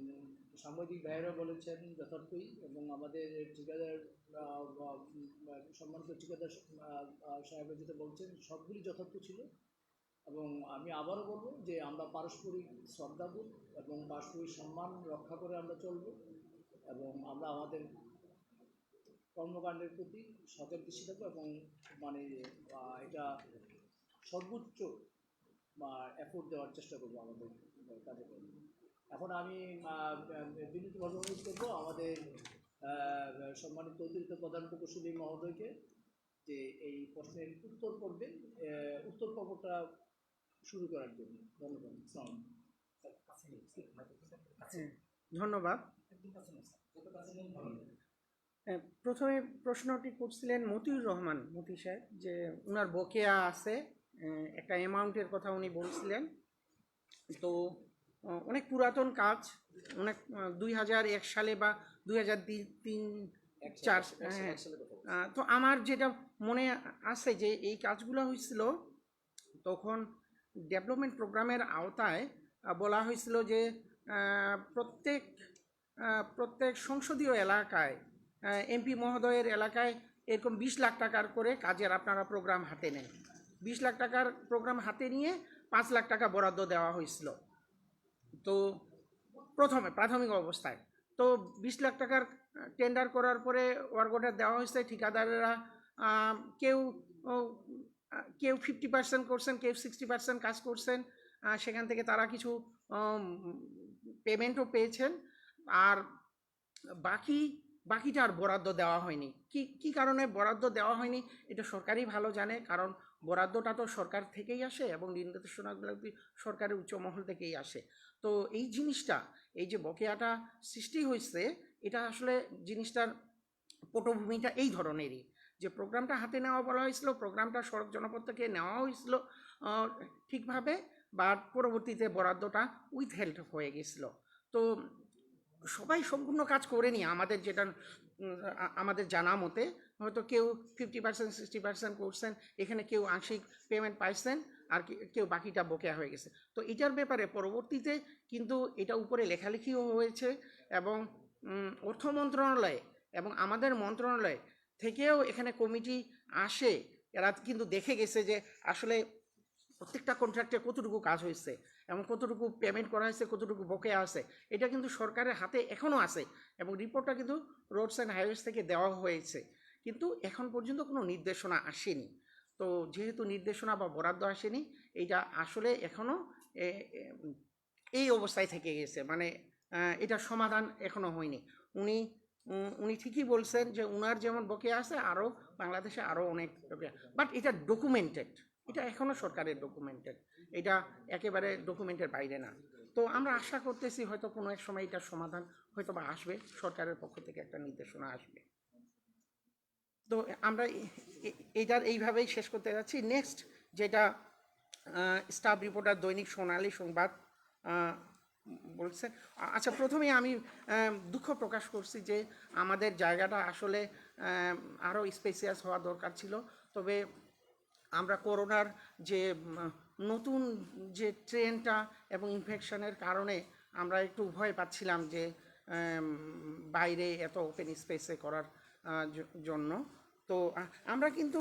সাংবাদিক ভাইয়েরা বলেছেন যথার্থই, এবং আমাদের ঠিকাদার সম্মানিত ঠিকাদার সাহেবরা যেটা বলছেন সবগুলি যথার্থ ছিল। এবং আমি আবারও বলবো যে আমরা পারস্পরিক শ্রদ্ধাবোধ এবং পারস্পরিক সম্মান রক্ষা করে আমরা চলব। এবং আমরা আমাদের কর্মকাণ্ডের প্রতি সচেতন দৃষ্টি থাকবো এবং মানে এটা সর্বোচ্চ এফোর্ট দেওয়ার চেষ্টা করবো আমাদের কাজে করবো। এখন আমি বিনীতভাবে অনুরোধ করবো আমাদের সম্মানিত অতিরিক্ত প্রধান প্রকৌশলী মহোদয়কে যে এই প্রশ্নের উত্তর পর্বটা শুরু করার জন্য। ধন্যবাদ। ধন্যবাদ। প্রথমে প্রশ্নটি করছিলেন মতিউর রহমান মতি সাহেব, যে ওনার বকেয়া আছে একটা অ্যামাউন্টের কথা উনি বলছিলেন। তো অনেক পুরাতন কাজ, অনেক 2001 সালে বা 2003-4, তো আমার যেটা মনে আছে যে এই কাজগুলো হয়েছিল তখন ডেভেলপমেন্ট প্রোগ্রামের আওতায় বলা হয়েছিল যে প্রত্যেক সংসদীয় এলাকায় এমপি মহোদয়ের এলাকায় এরকম 20 লাখ টাকার করে কাজের আপনারা প্রোগ্রাম হাতে নেন। 20 লাখ টাকার প্রোগ্রাম হাতে নিয়ে 5 লাখ টাকা বরাদ্দ দেওয়া হয়েছিল। তো প্রথমে প্রাথমিক অবস্থায় তো 20 লাখ টাকার টেন্ডার করার পরে ওয়ার্ক অর্ডার দেওয়া হয়েছে। ঠিকাদারেরা কেউ 50% করছেন, কেউ 60% কাজ করছেন, সেখান থেকে তারা কিছু পেমেন্টও পেয়েছেন। আর বাকিটা আর বরাদ্দ দেওয়া হয়নি। কি কারণে বরাদ্দ দেওয়া হয়নি এটা সরকারই ভালো জানে, কারণ বরাদ্দটা তো সরকার থেকেই আসে এবং নির্দেশনাগুলো সরকারের উচ্চ মহল থেকেই আসে। তো এই জিনিসটা, এই যে বকেয়াটা সৃষ্টি হয়েছে, এটা আসলে জিনিসটার পটভূমিটা এই ধরনেরই, যে প্রোগ্রামটা হাতে নেওয়া বলা হয়েছিল, প্রোগ্রামটা সড়ক জনপদ থেকে নেওয়া হয়েছিল ঠিকভাবে, বা পরবর্তীতে বরাদ্দটা উইথহেল্ড হয়ে গেছিল। তো সবাই সম্পূর্ণ কাজ করেনি আমাদের জানা মতে, হয়তো কেউ 50% 60% করছেন, এখানে কেউ আংশিক পেমেন্ট পাইছেন, আর কেউ বাকিটা বকেয়া হয়ে গেছে। তো এটার ব্যাপারে পরবর্তীতে কিন্তু এটা উপরে লেখালেখিও হয়েছে এবং অর্থ মন্ত্রণালয়ে এবং আমাদের মন্ত্রণালয় থেকেও এখানে কমিটি আসে, এরা কিন্তু দেখে গেছে যে আসলে প্রত্যেকটা কন্ট্রাক্টে কতটুকু কাজ হয়েছে এবং কতটুকু পেমেন্ট করা হয়েছে, কতটুকু বকেয়া আছে, এটা কিন্তু সরকারের হাতে এখনও আছে এবং রিপোর্টটা কিন্তু রোডস অ্যান্ড হাইওয়েজ থেকে দেওয়া হয়েছে, কিন্তু এখন পর্যন্ত কোনো নির্দেশনা আসেনি। তো যেহেতু নির্দেশনা বা বরাদ্দ আসেনি, এইটা আসলে এখনও এই অবস্থায় থেকে গেছে, মানে এটা সমাধান এখনও হয়নি। উনি ঠিকই বলছেন যে উনার যেমন বকেয়া আছে, আরও বাংলাদেশে আরও অনেক বকেয়া, বাট এটা ডকুমেন্টেড, এটা এখনও সরকারের ডকুমেন্টেড, এটা একেবারে ডকুমেন্টের বাইরে না। তো আমরা আশা করতেছি হয়তো কোনো এক সময় এটার সমাধান হয়তো বা আসবে, সরকারের পক্ষ থেকে একটা নির্দেশনা আসবে। তো আমরা এইটার এইভাবেই শেষ করতে যাচ্ছি। নেক্সট যেটা স্টাফ রিপোর্টার দৈনিক সোনালী সংবাদ বলছে। আচ্ছা, প্রথমে আমি দুঃখ প্রকাশ করছি যে আমাদের জায়গাটা আসলে আরও স্পেসিয়াস হওয়া দরকার ছিল। তবে আমরা করোনার যে নতুন যে ট্রেনটা এবং ইনফেকশনের কারণে আমরা একটু ভয় পাচ্ছিলাম যে বাইরে এত ওপেন স্পেসে করার জন্য। তো আমরা কিন্তু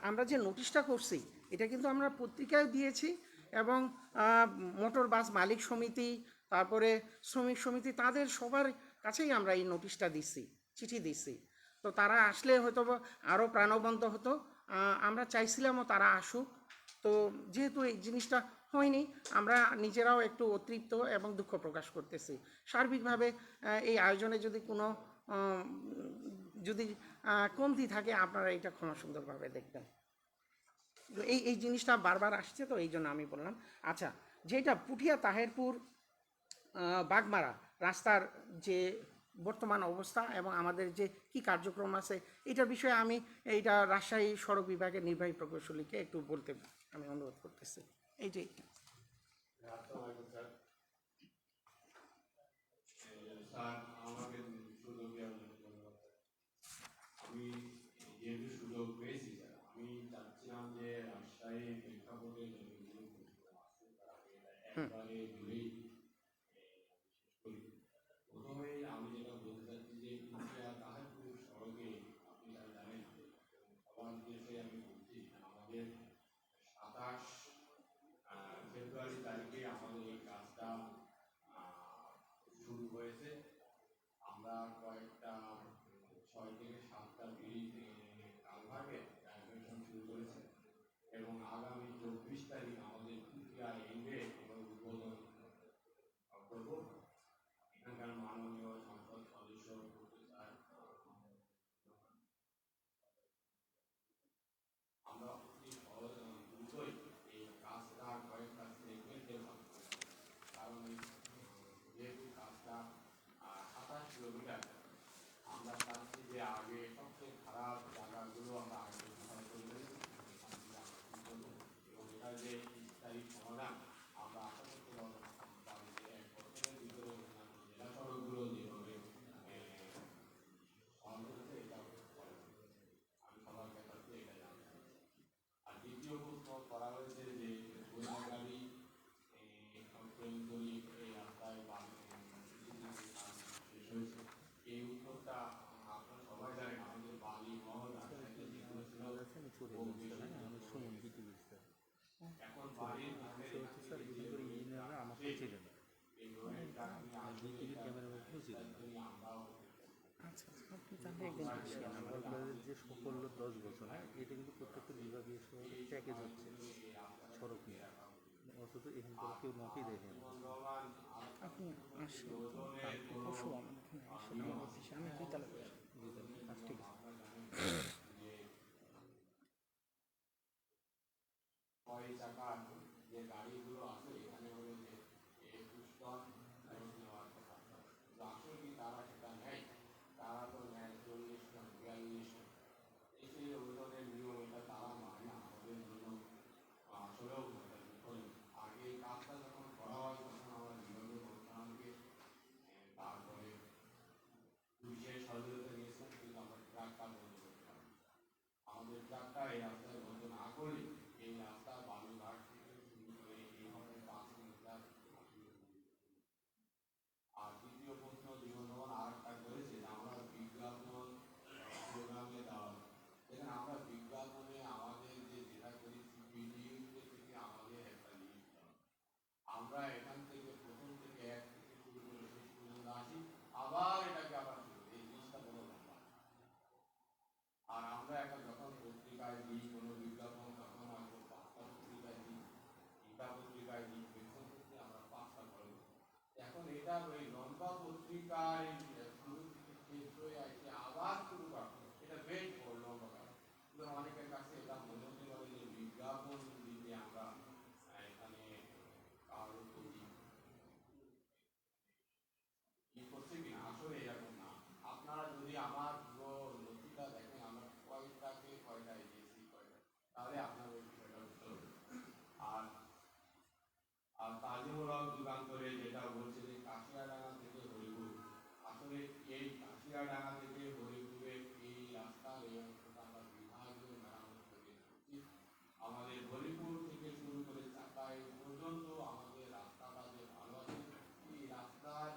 আমরা যে নোটিশটা করছি এটা কিন্তু আমরা পত্রিকায় দিয়েছি এবং মোটর বাস মালিক সমিতি, তারপরে শ্রমিক সমিতি, তাদের সবার কাছেই আমরা এই নোটিশটা দিচ্ছি, চিঠি দিচ্ছি। তো তারা আসলে হয়তো আরও প্রাণবন্ত হতো, আমরা চাইছিলামও তারা আসুক। তো যেহেতু এই জিনিসটা হয়নি, আমরা নিজেরাও একটু অতৃপ্ত এবং দুঃখ প্রকাশ করতেছি। সার্বিকভাবে এই আয়োজনে যদি কোনো কমতি থাকে, আপনারা এটা ক্ষমা সুন্দরভাবে দেখবেন। এই জিনিসটা বারবার আসছে, তো এই জন্য আমি বললাম। আচ্ছা, যেটা পুঠিয়া তাহেরপুর বাগমারা রাস্তার যে বর্তমান অবস্থা এবং আমাদের যে কি কার্যক্রম আছে, এটার বিষয়ে আমি এইটা রাজশাহী সড়ক বিভাগের নির্বাহী প্রকৌশলীকে একটু বলতে আমি অনুরোধ করতেছি। এইটাই। আমি যেহেতু সুযোগ পেয়েছি, আমি চাচ্ছিলাম যে রাজশাহী প্রেক্ষাপটে একবারে জুড়েই শেষ করি। প্রথমেই আমি যেটা বলতে চাচ্ছি যে পুঠিয়া তাহেরপুর সড়কে আপনি যারা জানেন, সবার উদ্দেশ্যে আমি বলছি, আমাদের 27 ফেব্রুয়ারি তারিখে আমাদের এই কাজটা শুরু হয়েছে। কিলোমিটার। আমরা চাচ্ছি যে আগে সবচেয়ে খারাপ জায়গাগুলো আমরা আগে কোথায় করে ফেলেছি এবং এটার যে স্থায়ী সমাধান আমরা আশা করতে পারি যে 1 বছরের ভিতরে অন্যান্য জেলা সড়কগুলো যেভাবে সমাধান করেছে এটা করে। আমি সবার কাছে এটা জানতে চাই। আর দ্বিতীয় প্রশ্ন করা হয়েছে যে গোয়েন্দাগাড়ি করি এই রাস্তায় শেষ হয়েছে। এই উত্তরটা আপনারা সবাই জানেন আমাদের বালি মহল রাজশাহীতে যেগুলো ছিল খুব বেশি। এখন বাড়ির এই রোডের কারণে আমরাও আচ্ছা আপনি তাহলে একদিন আসেন আমার যে সাফল্য 10 বছর এটা কিন্তু প্রত্যেকটা বিভাগীয় শহরে প্যাকেজ হচ্ছে সড়ক নিয়ে, অথচ এখান থেকে কেউ নকই দেখে না। আপনি আসেন কালকে পরশু আমার এখানে আসেন আমার অফিসে, আমি দুইতলা বসে। আচ্ছা ঠিক আছে। ছয় চাকার যে গাড়িগুলো আছে এখানে হলো যে 21 টন লোড নেওয়ার কথা, কিন্তু আসলে কি তারা সেটা নেয়? তারা তো নেয় 40 টন 42 টন। এই যে ওজনের নিয়ম এটা তারা মানে না, আমাদের জন্য আসলেও আগে এই কাজটা যখন করা হয় তখন আমরা বিভাগীয় প্রশাসনকে তারপরে পুলিশের সহযোগিতা নিয়েছিলাম, কিন্তু আমরা ট্রাকটা বন্ধ করতে পারি। আমাদের ট্রাকটা এই রাস্তায় বন্ধ না করলে এই রাস্তা বালুঘাট থেকে শুরু করে এইভাবে 5 কিলোমিটার। আর দ্বিতীয় প্রশ্ন জীবনধন আর একটা করেছে যে আমরা বিজ্ঞাপন প্রোগ্রামে দেওয়া, যেখানে আমরা বিজ্ঞাপনে আমাদের যে যেটা করেছি ভিডিওতে থেকে আমাদের একটা লিস্ট দেওয়া। আমরা এখান থেকে প্রথম থেকে 1 থেকে শুরু করে শেষ পর্যন্ত আসি, আবার এটাকে আবার শুরু, এই জিনিসটা বড় লম্বা। আর আমরা এখন যখন পত্রিকায় দিই কোনো বিজ্ঞাপন তখন হয়তো 5টা পত্রিকায় দিই, 2টা পত্রিকায় দিই, পেছন থেকে আমরা 5টা করে। এখন এটা ওই লম্বা পত্রিকায় শুরু থেকে শেষ হয়ে আসে আবার শুরু করা, এটা বেশ বড় লম্বা কাজ। কিন্তু অনেকের কাছে এটা মনে হতে পারে যে বিজ্ঞাপন দিতে আমরা এখানে কারো প্রতি কি করছে কিনা, আসলে এরকম না। আপনারা যদি আমার পুরো নথিটা দেখেন আমরা কয়টাকে কয়টায় দিয়েছি কয়টা, তাহলে আপনার ওই বিষয়টা বুঝতে হবে। আর আর তাজমহল যুগান্তরে যেটা বলছে যে কাশিয়াডাঙ্গা থেকে হরিপুর, আসলে এই কাশিয়াডাঙ্গা থেকে হরিপুরের এই রাস্তার এই অংশটা আমরা বিভাগীয় মেরামত করে দিচ্ছি। আমাদের হরিপুর থেকে শুরু করে চাকাই পর্যন্ত আমাদের রাস্তাটা যে ভালো আছে, এই রাস্তার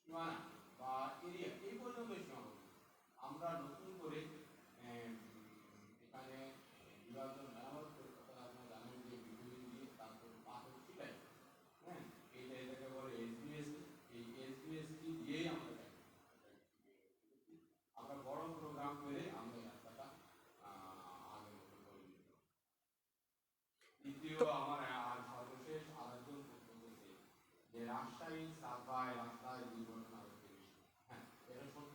সীমানা বা এরিয়া এই পর্যন্ত সীমাবদ্ধ। আমরা নতুন করে এখানে বিভাগীয় মেরামত করে, আপনারা জানেন যে বিদ্যুৎ দিয়ে তারপর পাথর ছিটাই, হ্যাঁ এইটা এটাকে বলে এসবিএসটি। এই এসবিএসটি দিয়েই আমরা বড় প্রোগ্রাম করে আমরা এই রাস্তাটা আগের মতো করে দিতে পারি। দ্বিতীয় আমার সর্বশেষ আরেকজন প্রশ্ন করছে যে রাজশাহী সাফাই রাস্তায় দুর্ঘটনা হচ্ছে বেশি। হ্যাঁ এটা সত্য,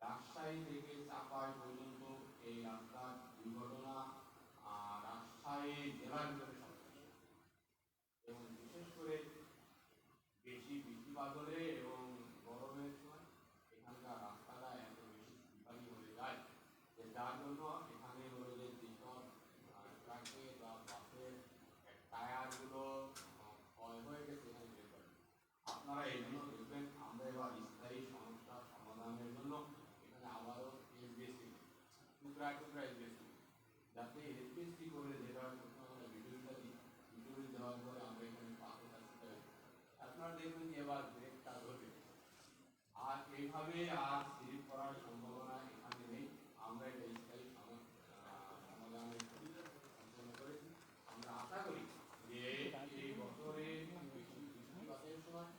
রাজশাহী থেকে চাপাই পর্যন্ত এই রাস্তার দুর্ঘটনা রাজশাহী জেলার ভিতরে সবচেয়ে, এবং বিশেষ করে বেশি বৃষ্টিপাত হলে এবং গরমের সময় এখানকার রাস্তাটা এত বেশি স্লিপারি হয়ে যায় যে যার জন্য এখানে হলো যে যেসব ট্রাকে বা বাসের টায়ারগুলো ক্ষয় হয়ে গেছে এখানে বের করে। আপনারা এই জন্য দেখবেন আমরা এবার স্থায়ী সমস্যা সমাধানের জন্য এখানে আবারও এসবিএসটি টুকরা টুকরা এসবিএসটি, যাতে এসবিএসটি করে যেটা আমরা ভিডিওটা দিই, ভিডিও দেওয়ার পরে আমরা এখানে পাথরটা শিখতে পারি। আপনারা দেখবেন যে এবার ব্রেকটা ধরবে, আর এইভাবে আর স্লিপ করার সম্ভাবনা এখানে নেই। আমরা এটা স্থায়ী সমাধানের সম্পন্ন করেছি। আমরা আশা করি যে এই বছরে বেশি বৃষ্টিপাতের সময়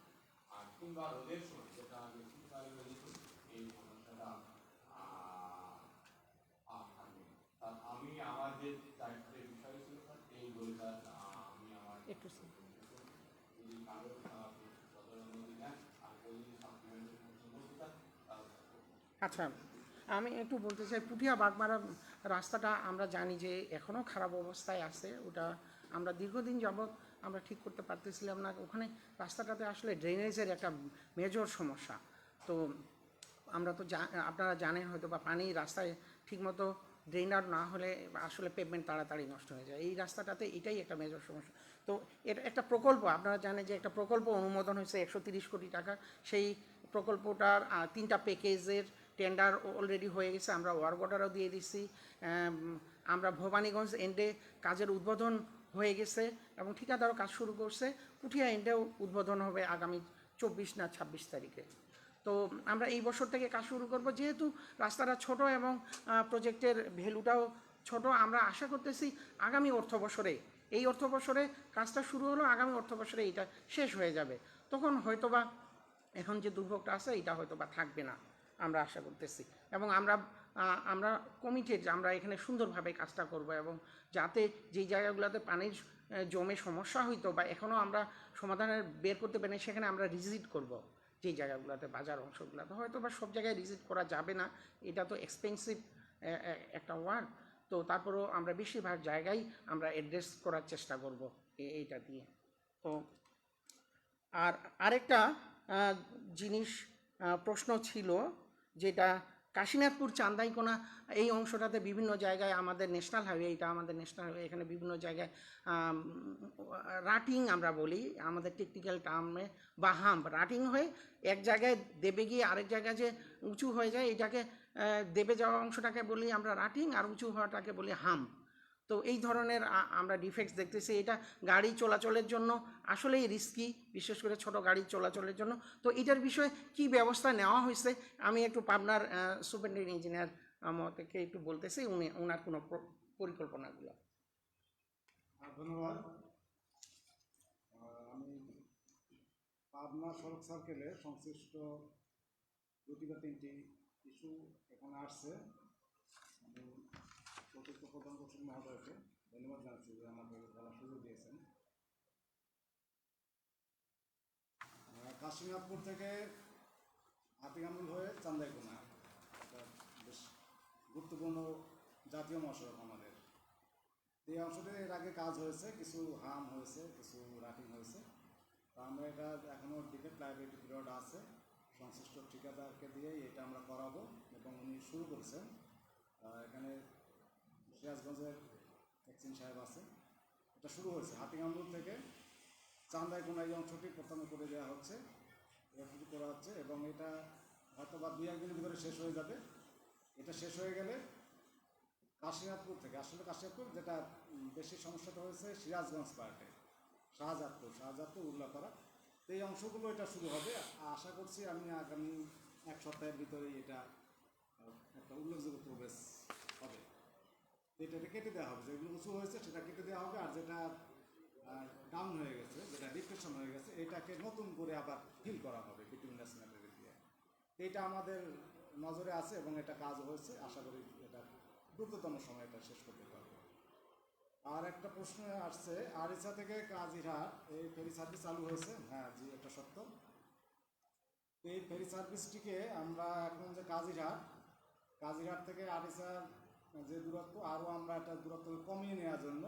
আর কিংবা রোদের সময় যেটা আগে শীতকালে হয়েছিল এই সমস্যাটা আর থাকবে না। আমি আমার যে 4টে বিষয় ছিল স্যার এই বইটা আমি আমার একটু যদি কারো অনুমতি দেন আর ওই সাপ্লিমেন্টের প্রশ্ন আচ্ছা আমি একটু বলতে চাই, পুঠিয়া বাগমারা রাস্তাটা আমরা জানি যে এখনও খারাপ অবস্থায় আছে। ওটা আমরা দীর্ঘদিন যাবৎ আমরা ঠিক করতে পারতেছিলাম না। ওখানে রাস্তাটাতে আসলে ড্রেনেজের একটা মেজর সমস্যা। তো আমরা তো আপনারা জানেন হয়তো বা পানি রাস্তায় ঠিকমতো ড্রেন আউট না হলে আসলে পেভমেন্ট তাড়াতাড়ি নষ্ট হয়ে যায়। এই রাস্তাটাতে এটাই একটা মেজর সমস্যা। তো এটা একটা প্রকল্প, আপনারা জানেন যে একটা প্রকল্প অনুমোদন হয়েছে 130 কোটি টাকা। সেই প্রকল্পটার 3টা প্যাকেজের টেন্ডার অলরেডি হয়ে গেছে, আমরা ওয়ার্ক অর্ডারও দিয়ে দিচ্ছি। আমরা ভবানীগঞ্জ এন্ডে কাজের উদ্বোধন হয়ে গেছে এবং ঠিকাদারও কাজ শুরু করছে। পুঠিয়া এন্ডেও উদ্বোধন হবে আগামী 24 না 26 তারিখে। তো আমরা এই বছর থেকে কাজ শুরু করব। যেহেতু রাস্তাটা ছোট এবং প্রজেক্টের ভ্যালুটাও ছোট, আমরা আশা করতেছি আগামী অর্থ বছরে, এই অর্থ বছরে কাজটা শুরু হলো, আগামী অর্থ বছরে এটা শেষ হয়ে যাবে। তখন হয়তোবা এখন যে দুর্ভোগটা আছে এটা হয়তোবা থাকবে না, আমরা আশা করতেছি। এবং আমরা কমিটেড যে আমরা এখানে সুন্দরভাবে কাজটা করব এবং যাতে যেই জায়গাগুলোতে পানির জমে সমস্যা হইতো বা এখনও আমরা সমাধানের বের করতে পারি সেখানে আমরা ভিজিট করব। যেই জায়গাগুলোতে বাজার অংশগুলোতে হয়তো বা সব জায়গায় ভিজিট করা যাবে না, এটা তো এক্সপেন্সিভ একটা ওয়ার্ক। তো তারপরেও আমরা বেশিরভাগ জায়গায় আমরা অ্যাড্রেস করার চেষ্টা করব এইটা দিয়ে। তো আর আরেকটা জিনিস প্রশ্ন ছিল, যেটা কাশীনাথপুর চান্দাইকোনা এই অংশটাতে বিভিন্ন জায়গায় আমাদের ন্যাশনাল হাইওয়ে, এটা আমাদের ন্যাশনাল হাইওয়ে, এখানে বিভিন্ন জায়গায় রাটিং আমরা বলি আমাদের টেকনিক্যাল টার্মে, বা হাম্প। রাটিং হয়ে এক জায়গায় দেবে গিয়ে আরেক জায়গায় যে উঁচু হয়ে যায়, এটাকে দেবে যাওয়া অংশটাকে বলি আমরা রাটিং, আর উঁচু হওয়াটাকে বলি হাম্প। তো এই ধরনের আমরা ডিফেক্টস দেখতেছি। এটা গাড়ি চলাচলের জন্য আসলেই রিস্কি, বিশেষ করে ছোট গাড়ি চলাচলের জন্য। তো এটার বিষয়ে কি ব্যবস্থা নেওয়া হয়েছে আমি একটু পাবনার সুপারিনটেন্ডেন্ট ইঞ্জিনিয়ার থেকে একটু বলতেছি, ওনার কোনো পরিকল্পনাগুলো। ধন্যবাদ। আমি পাবনা সড়ক সার্কেলে সংশ্লিষ্ট 2টি বা 3টি ইস্যু এখানে আসছে। আমি অতিরিক্ত প্রধান কৌশল মহোদয়কে ধন্যবাদ জানাচ্ছি যে আমাকে বলার সুযোগ দিয়েছেন। কাশীনাথপুর থেকে হাতিগামুল হয়ে চান্দাইকোনা, এটা বেশ গুরুত্বপূর্ণ জাতীয় মহাসড়ক আমাদের। এই অংশটি এর আগে কাজ হয়েছে, কিছু হাম হয়েছে, কিছু রাটিং হয়েছে। তো আমরা এটা এখনও ডিফেক্ট লাইবিলিটি পিরিয়ড আছে, সংশ্লিষ্ট ঠিকাদারকে দিয়েই এটা আমরা করাবো এবং উনি শুরু করেছেন। এখানে সিরাজগঞ্জের একদিন সাহেব আছে, এটা শুরু হয়েছে হাতিগামুল থেকে চান্দাইকোনা এই অংশটি প্রথমে করে দেওয়া হচ্ছে, এফটি করা হচ্ছে এবং এটা হয়তো বা 2-1 দিনের ভিতরে শেষ হয়ে যাবে। এটা শেষ হয়ে গেলে কাশীনাথপুর থেকে, আসলে কাশীনাথপুর যেটা বেশি সমস্যাটা হয়েছে সিরাজগঞ্জ পার্টে, শাহজাদপুর উল্লাপাড়া, তো এই অংশগুলো এটা শুরু হবে। আশা করছি আমি আগামী 1 সপ্তাহের ভিতরেই এটা একটা উল্লেখযোগ্য প্রবেশ হবে। এটাকে কেটে দেওয়া হবে, যেগুলো উঁচু হয়েছে সেটা কেটে দেওয়া হবে, আর যেটা ডাউন হয়ে গেছে, যেটা ডিপ্রেশন হয়ে গেছে, এটাকে নতুন করে আবার ফিল করা হবে বিটুমিনাস ম্যাটেরিয়াল দিয়ে। এটা আমাদের নজরে আছে এবং এটা কাজ হয়েছে, আশা করি এটা দ্রুততম সময় এটা শেষ করতে পারবে। আর একটা প্রশ্ন আসছে, আরিচা থেকে কাজিরহাট এই ফেরি সার্ভিস চালু হয়েছে। হ্যাঁ জি, এটা সত্য। এই ফেরি সার্ভিসটিকে আমরা এখন যে কাজিরহাট থেকে আরিচার যে দূরত্ব, আরও আমরা একটা দূরত্ব কমিয়ে নেওয়ার জন্য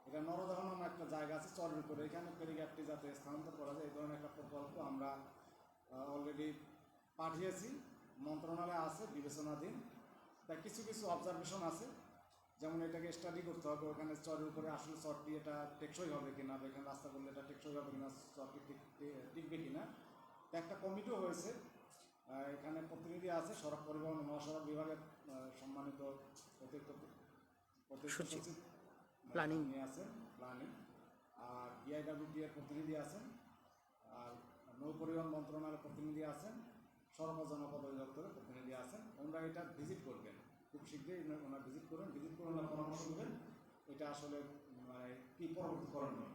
এটা নরদহ নামে একটা জায়গা আছে চরের উপরে, এখানে ফেরিঘাটটি যাতে স্থানান্তর করা যায় এই ধরনের একটা প্রকল্প আমরা অলরেডি পাঠিয়েছি, মন্ত্রণালয়ে আছে, বিবেচনাধীন। তাই কিছু কিছু অবজারভেশন আছে, যেমন এটাকে স্টাডি করতে হবে, ওখানে চরের উপরে আসলে চরটি এটা টেকসই হবে কিনা, বা এখানে রাস্তা করলে এটা টেকসই হবে কিনা, চরটি টিকবে কিনা। একটা কমিটিও হয়েছে, এখানে প্রতিনিধি আছে সড়ক পরিবহন মহাসড়ক বিভাগের সম্মানিত অতিরিক্ত সচিব প্ল্যানিং আছেন, প্ল্যানিং, আর বিআইডব্লিউটি এর প্রতিনিধি আছেন, আর নৌ পরিবহন মন্ত্রণালয়ের প্রতিনিধি আছেন, সড়ক ও জনপথ অধিদপ্তরের প্রতিনিধি আছেন। ওনারা এটা ভিজিট করবেন, খুব শীঘ্রই ওনারা ভিজিট করে ওনারা পরামর্শ দেবেন এটা আসলে মানে কী পরবর্তী করণীয়।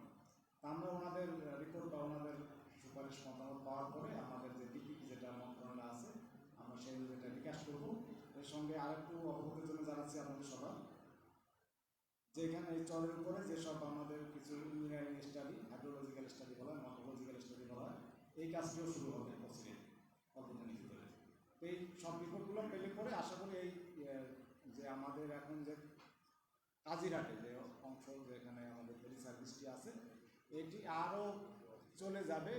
আমরা ওনাদের রিপোর্ট বা ওনাদের সুপারিশ মতামত পাওয়ার পরে আমাদের যে ডিপিপি যেটা মন্ত্রণালয় আছে আমরা সেই যেটা বিকাশ করব। এর সঙ্গে আরেকটু অবগতির জন্য জানাচ্ছি আপনাদের সবার, যে এখানে এই চরের উপরে যেসব আমাদের কিছু ইঞ্জিনিয়ারিং স্টাডি, হাইড্রোলজিক্যাল স্টাডি বলা হয়, মর্ফোলজিক্যাল স্টাডি বলা হয়, এই কাজটিও শুরু হবে বছরে অল্পদিনের ভিতরে। এই সব রিপোর্টগুলো পেলে পরে আশা করি এই যে আমাদের এখন যে কাজিরহাটে যে অংশ, যেখানে আমাদের ফেরি সার্ভিসটি আছে, এটি আরও চলে যাবে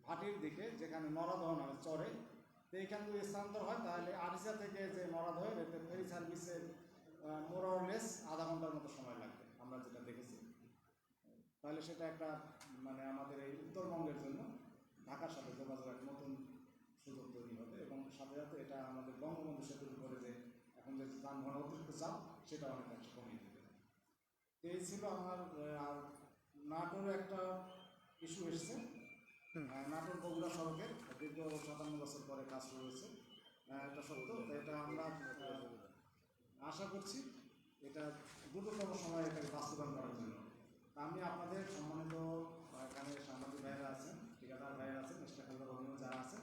ভাটির দিকে, যেখানে নরাদহ নামে চরে। তো এইখানে যদি স্থানান্তর হয় তাহলে আরিসা থেকে যে নরাদহ এতে ফেরি সার্ভিসের মোরলেস আধা ঘন্টার মতো সময় লাগবে আমরা যেটা দেখেছি। তাহলে সেটা একটা মানে আমাদের এই উত্তরবঙ্গের জন্য ঢাকার সাথে যোগাযোগ একটা নতুন সুযোগ তৈরি হবে, এবং সাথে সাথে এটা আমাদের বঙ্গবন্ধু সেতুর উপরে যে এখন যে যানবাহন অতিরিক্ত চাপ সেটা অনেকাংশে কমিয়ে দেবে। এই ছিল আমার। আর নাটোরে একটা ইস্যু এসছে, নাটোর বগুড়া সড়কের দীর্ঘ 57 বছর পরে কাজ শুরু হয়েছে, এটা সত্য। তো এটা আমরা আশা করছি এটা দ্রুততম সময়ে এটাকে বাস্তবায়ন করার জন্য। আমি আপনাদের সম্মানিত এখানে সাংবাদিক ভাইয়েরা আছেন, ঠিকাদার ভাইয়েরা আছেন, স্টেকহোল্ডার অন্য যারা আছেন,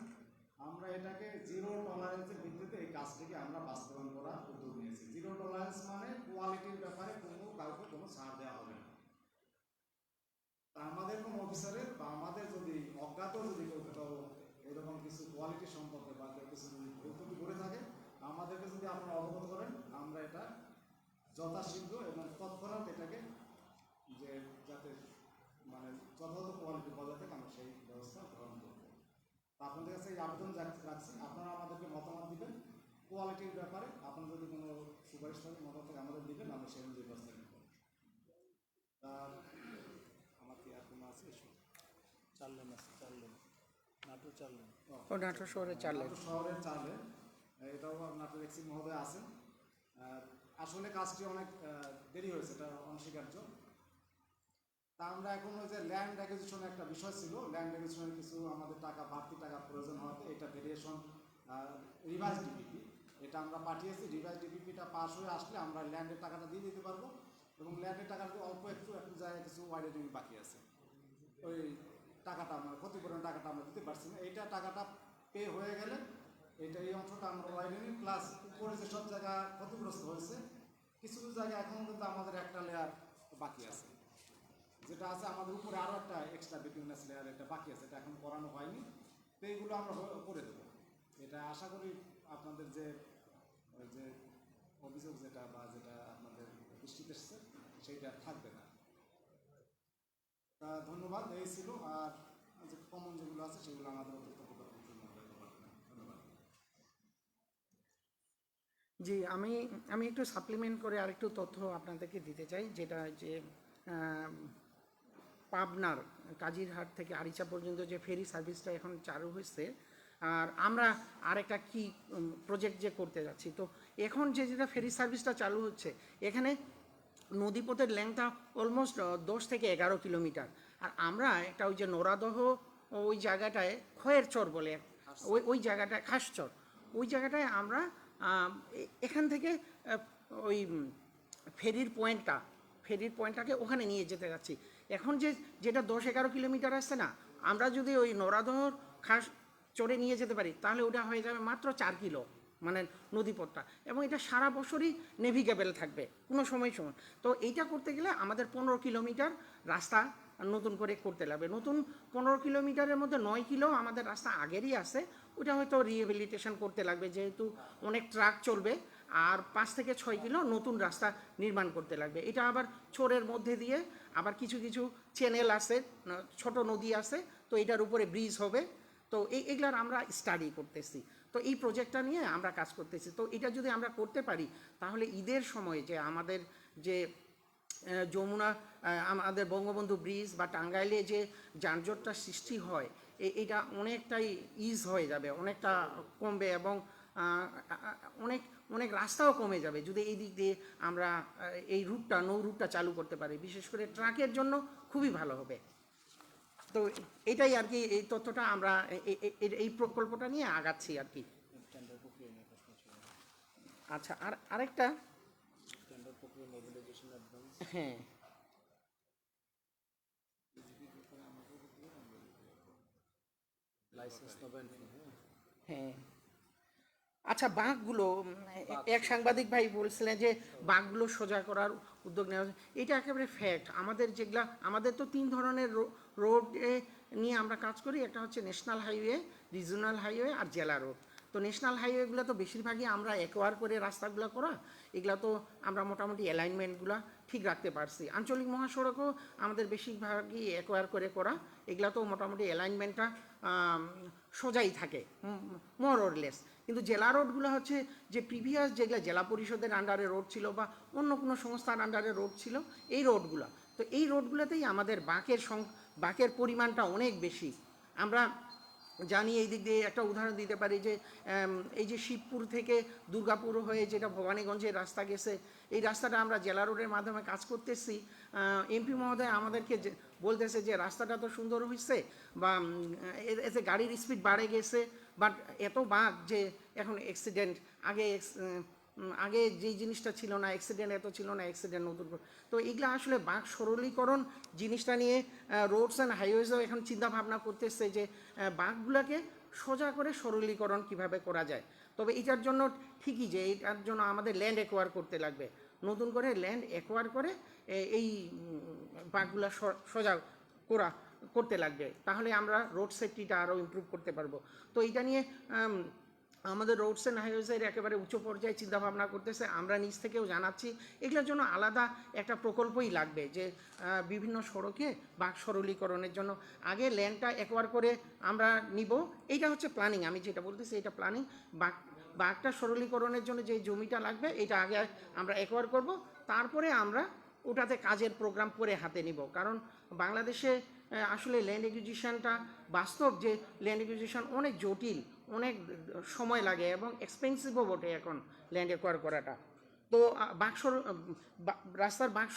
আমরা এটাকে জিরো টলারেন্সের ভিত্তিতে এই কাজটিকে আমরা বাস্তবায়ন করার উদ্যোগ নিয়েছি। জিরো টলারেন্স মানে কোয়ালিটির ব্যাপারে কাউকে কোনো ছাড় দেওয়া হবে না। তা আমাদের কোনো অফিসারের বা আমাদের যদি অজ্ঞাত যদি কোথাও এরকম কিছু কোয়ালিটি সম্পর্কে বা কেউ কিছু যদি ভুল করে থাকে, আমাদেরকে যদি আপনারা অবগত করেন, আমরা এটা যথাশীঘ্র এবং তৎক্ষণাৎ এটাকে যে যাতে মানে যথাযথ কোয়ালিটি বজায় থাকে আমরা সেই ব্যবস্থা গ্রহণ করব। আপনাদের কাছে এই আবেদন রাখছি, আপনারা আমাদেরকে মতামত দিবেন কোয়ালিটির ব্যাপারে। আপনারা যদি কোনো সুপারিশ থাকে মতামত থেকে আমাদের দিবেন, আমরা সেই অনুযায়ী ব্যবস্থা নেব। তার আমার কি আর কোনো আছে? 4 লেন আছে, 4 লেন, নাটোর 4 লেন। নাটোর শহরে 4 লেন। নাটোর শহরের 4 লেন, এটাও নাটোর এক্সি মহোদয় আছেন। আসলে কাজটি অনেক দেরি হয়েছে, এটা অনস্বীকার্য। তা আমরা এখন ওই যে ল্যান্ড অ্যাকুইজিশনের একটা বিষয় ছিল, ল্যান্ড অ্যাকুইজিশনের কিছু আমাদের টাকা বাড়তি টাকা প্রয়োজন হওয়াতে এটা ভেরিয়েশন রিভাইজ ডিপিপি এটা আমরা পাঠিয়েছি। রিভাইজ ডিপিপিটা পাস হয়ে আসলে আমরা ল্যান্ডের টাকাটা দিয়ে দিতে পারবো, এবং ল্যান্ডের টাকাটা অল্প একটু জায়গায় কিছু ওয়াইডেনিং বাকি আছে, ওই টাকাটা আমরা ক্ষতিপূরণ টাকাটা আমরা দিতে পারছি না। এইটা টাকাটা পে হয়ে গেলে এটা এই অংশটা আমরা ওয়াইডেনিং প্লাস উপরে যেসব জায়গা ক্ষতিগ্রস্ত হয়েছে কিছু কিছু জায়গা এখনও কিন্তু আমাদের একটা লেয়ার বাকি আছে, যেটা আছে আমাদের উপরে আরও একটা এক্সট্রা বিটুইনাস লেয়ার এটা বাকি আছে, এটা এখন করানো হয়নি। তো এইগুলো আমরা করে দেবো। এটা আশা করি আপনাদের যে ওই যে অভিযোগ যেটা বা যেটা আপনাদের দৃষ্টিতে এসছে সেইটা থাকবে না। তা ধন্যবাদ, এই ছিল। আর যে কমন যেগুলো আছে সেগুলো আমাদের অতিরিক্ত ধন্যবাদ। জি, আমি একটু সাপ্লিমেন্ট করে আরেকটু তথ্য আপনাদেরকে দিতে চাই, যেটা যে পাবনার কাজিরহাট থেকে আরিচা পর্যন্ত যে ফেরি সার্ভিসটা এখন চালু হয়েছে, আর আমরা আরেকটা কি প্রজেক্ট যে করতে যাচ্ছি। তো এখন যেটা ফেরি সার্ভিসটা চালু হচ্ছে, এখানে নদীপথের লেংথটা অলমোস্ট 10 থেকে 11 কিলোমিটার। আর আমরা একটা ওই যে নোরাদহ ওই জায়গাটায় খয়ের চর বলে ওই জায়গাটায় খাসচর, ওই জায়গাটায় আমরা এখান থেকে ওই ফেরির পয়েন্টটাকে ওখানে নিয়ে যেতে যাচ্ছি। এখন যেটা 10-11 কিলোমিটার আসছে না, আমরা যদি ওই নোরাদহর খাস চরে নিয়ে যেতে পারি তাহলে ওটা হয়ে যাবে মাত্র 4 কিলো, মানে নদীপথটা, এবং এটা সারা বছরই নেভিগেবল থাকবে কোনো সময়। তো এইটা করতে গেলে আমাদের 15 কিলোমিটার রাস্তা নতুন করে করতে লাগবে। নতুন 15 কিলোমিটারের মধ্যে 9 কিলো আমাদের রাস্তা আগেরই আছে, ওটা হয়তো রিহেবিলিটেশন করতে লাগবে, যেহেতু অনেক ট্রাক চলবে। আর 5 থেকে 6 কিলো নতুন রাস্তা নির্মাণ করতে লাগবে। এটা আবার চোরের মধ্যে দিয়ে আবার কিছু কিছু চ্যানেল আছে, ছোট নদী আছে, তো এটার উপরে ব্রিজ হবে। তো এইগুলার আমরা স্টাডি করতেছি। তো এই প্রজেক্টটা নিয়ে আমরা কাজ করতেছি। তো এটা যদি আমরা করতে পারি তাহলে ঈদের সময় যে আমাদের যে যমুনা আমাদের বঙ্গবন্ধু ব্রিজ বা টাঙ্গাইলে যে যানজটটা সৃষ্টি হয়, এটা অনেকটাই ইজ হয়ে যাবে, অনেকটা কমবে, এবং অনেক রাস্তাও কমে যাবে যদি এই দিক দিয়ে আমরা এই নৌ রুটটা চালু করতে পারি। বিশেষ করে ট্রাকের জন্য খুবই ভালো হবে। তো এটাই আর কি, এই তথ্যটা আমরা এই প্রকল্পটা নিয়ে আগাচ্ছি আর কি। আচ্ছা, আরেকটা, হ্যাঁ হ্যাঁ, আচ্ছা, বাঁকগুলো এক সাংবাদিক ভাই বলছিলেন যে বাঁকগুলো সোজা করার উদ্যোগ নেওয়া, এটা একেবারে ফ্যাক্ট। আমাদের তো 3 ধরনের রোড নিয়ে আমরা কাজ করি। একটা হচ্ছে ন্যাশনাল হাইওয়ে, রিজনাল হাইওয়ে আর জেলা রোড। তো ন্যাশনাল হাইওয়েগুলো তো বেশিরভাগই আমরা একোয়ার করে রাস্তাগুলো করা, এগুলা তো আমরা মোটামুটি অ্যালাইনমেন্টগুলো ঠিক রাখতে পারছি। আঞ্চলিক মহাসড়কও আমাদের বেশিরভাগই অ্যাকোয়ার করে করা, এগুলা তো মোটামুটি অ্যালাইনমেন্টটা সোজাই থাকে মোর অর লেস। কিন্তু জেলা রোডগুলো হচ্ছে যে প্রিভিয়াস যেগুলো জেলা পরিষদের আন্ডারে রোড ছিল বা অন্য কোনো সংস্থার আন্ডারে রোড ছিল, এই রোডগুলো, তো এই রোডগুলোতেই আমাদের বাঁকের পরিমাণটা অনেক বেশি। আমরা জানি, এই দিক দিয়ে একটা উদাহরণ দিতে পারি যে এই যে শিবপুর থেকে দুর্গাপুর হয়ে যেটা ভবানীগঞ্জের রাস্তা গেছে, এই রাস্তাটা আমরা জেলা রোডের মাধ্যমে কাজ করতেছি। এমপি মহোদয় আমাদেরকে বলতেছে যে রাস্তাটা তো সুন্দর হয়েছে বা এতে গাড়ির স্পিড বাড়ে গেছে, বাট এত বাঁক যে এখন অ্যাক্সিডেন্ট, আগে যেই জিনিসটা ছিল না, অ্যাক্সিডেন্ট এত ছিল না, অ্যাক্সিডেন্ট নতুন। তো এগুলো আসলে বাঁক সরলীকরণ জিনিসটা নিয়ে রোডস অ্যান্ড হাইওয়েজও এখন চিন্তা ভাবনা করতেছে যে বাঁকগুলোকে সোজা করে সরলীকরণ কিভাবে করা যায়। তবে এটার জন্য ঠিকই যে এটার জন্য আমাদের ল্যান্ড অ্যাকোয়ার করতে লাগবে, নতুন করে ল্যান্ড অ্যাকোয়ার করে এই বাঁকগুলো সোজা করতে লাগবে, তাহলে আমরা রোড সেফটিটা আরও ইমপ্রুভ করতে পারবো। তো এটা নিয়ে আমাদের রোডস অ্যান্ড হাইওয়েজের একেবারে উচ্চ পর্যায়ে চিন্তাভাবনা করতেছে, আমরা নিজ থেকেও জানাচ্ছি। এগুলোর জন্য আলাদা একটা প্রকল্পই লাগবে, যে বিভিন্ন সড়কে বাঁক সরলীকরণের জন্য আগে ল্যান্ডটা অ্যাকোয়ার করে আমরা নিব, এইটা হচ্ছে প্ল্যানিং। আমি যেটা বলতেছি এটা প্ল্যানিং। বাঁকটা সরলীকরণের জন্য যে জমিটা লাগবে এটা আগে আমরা অ্যাকোয়ার করব, তারপরে আমরা ওটাতে কাজের প্রোগ্রাম করে হাতে নিব। কারণ বাংলাদেশে আসলে ল্যান্ড একুইজিশনটা বাস্তব যে ল্যান্ড একুইজিশন অনেক জটিল, অনেক সময় লাগে এবং এক্সপেন্সিভও বটে এখন ল্যান্ড অ্যাকোয়ার করাটা। তো রাস্তার বাঁক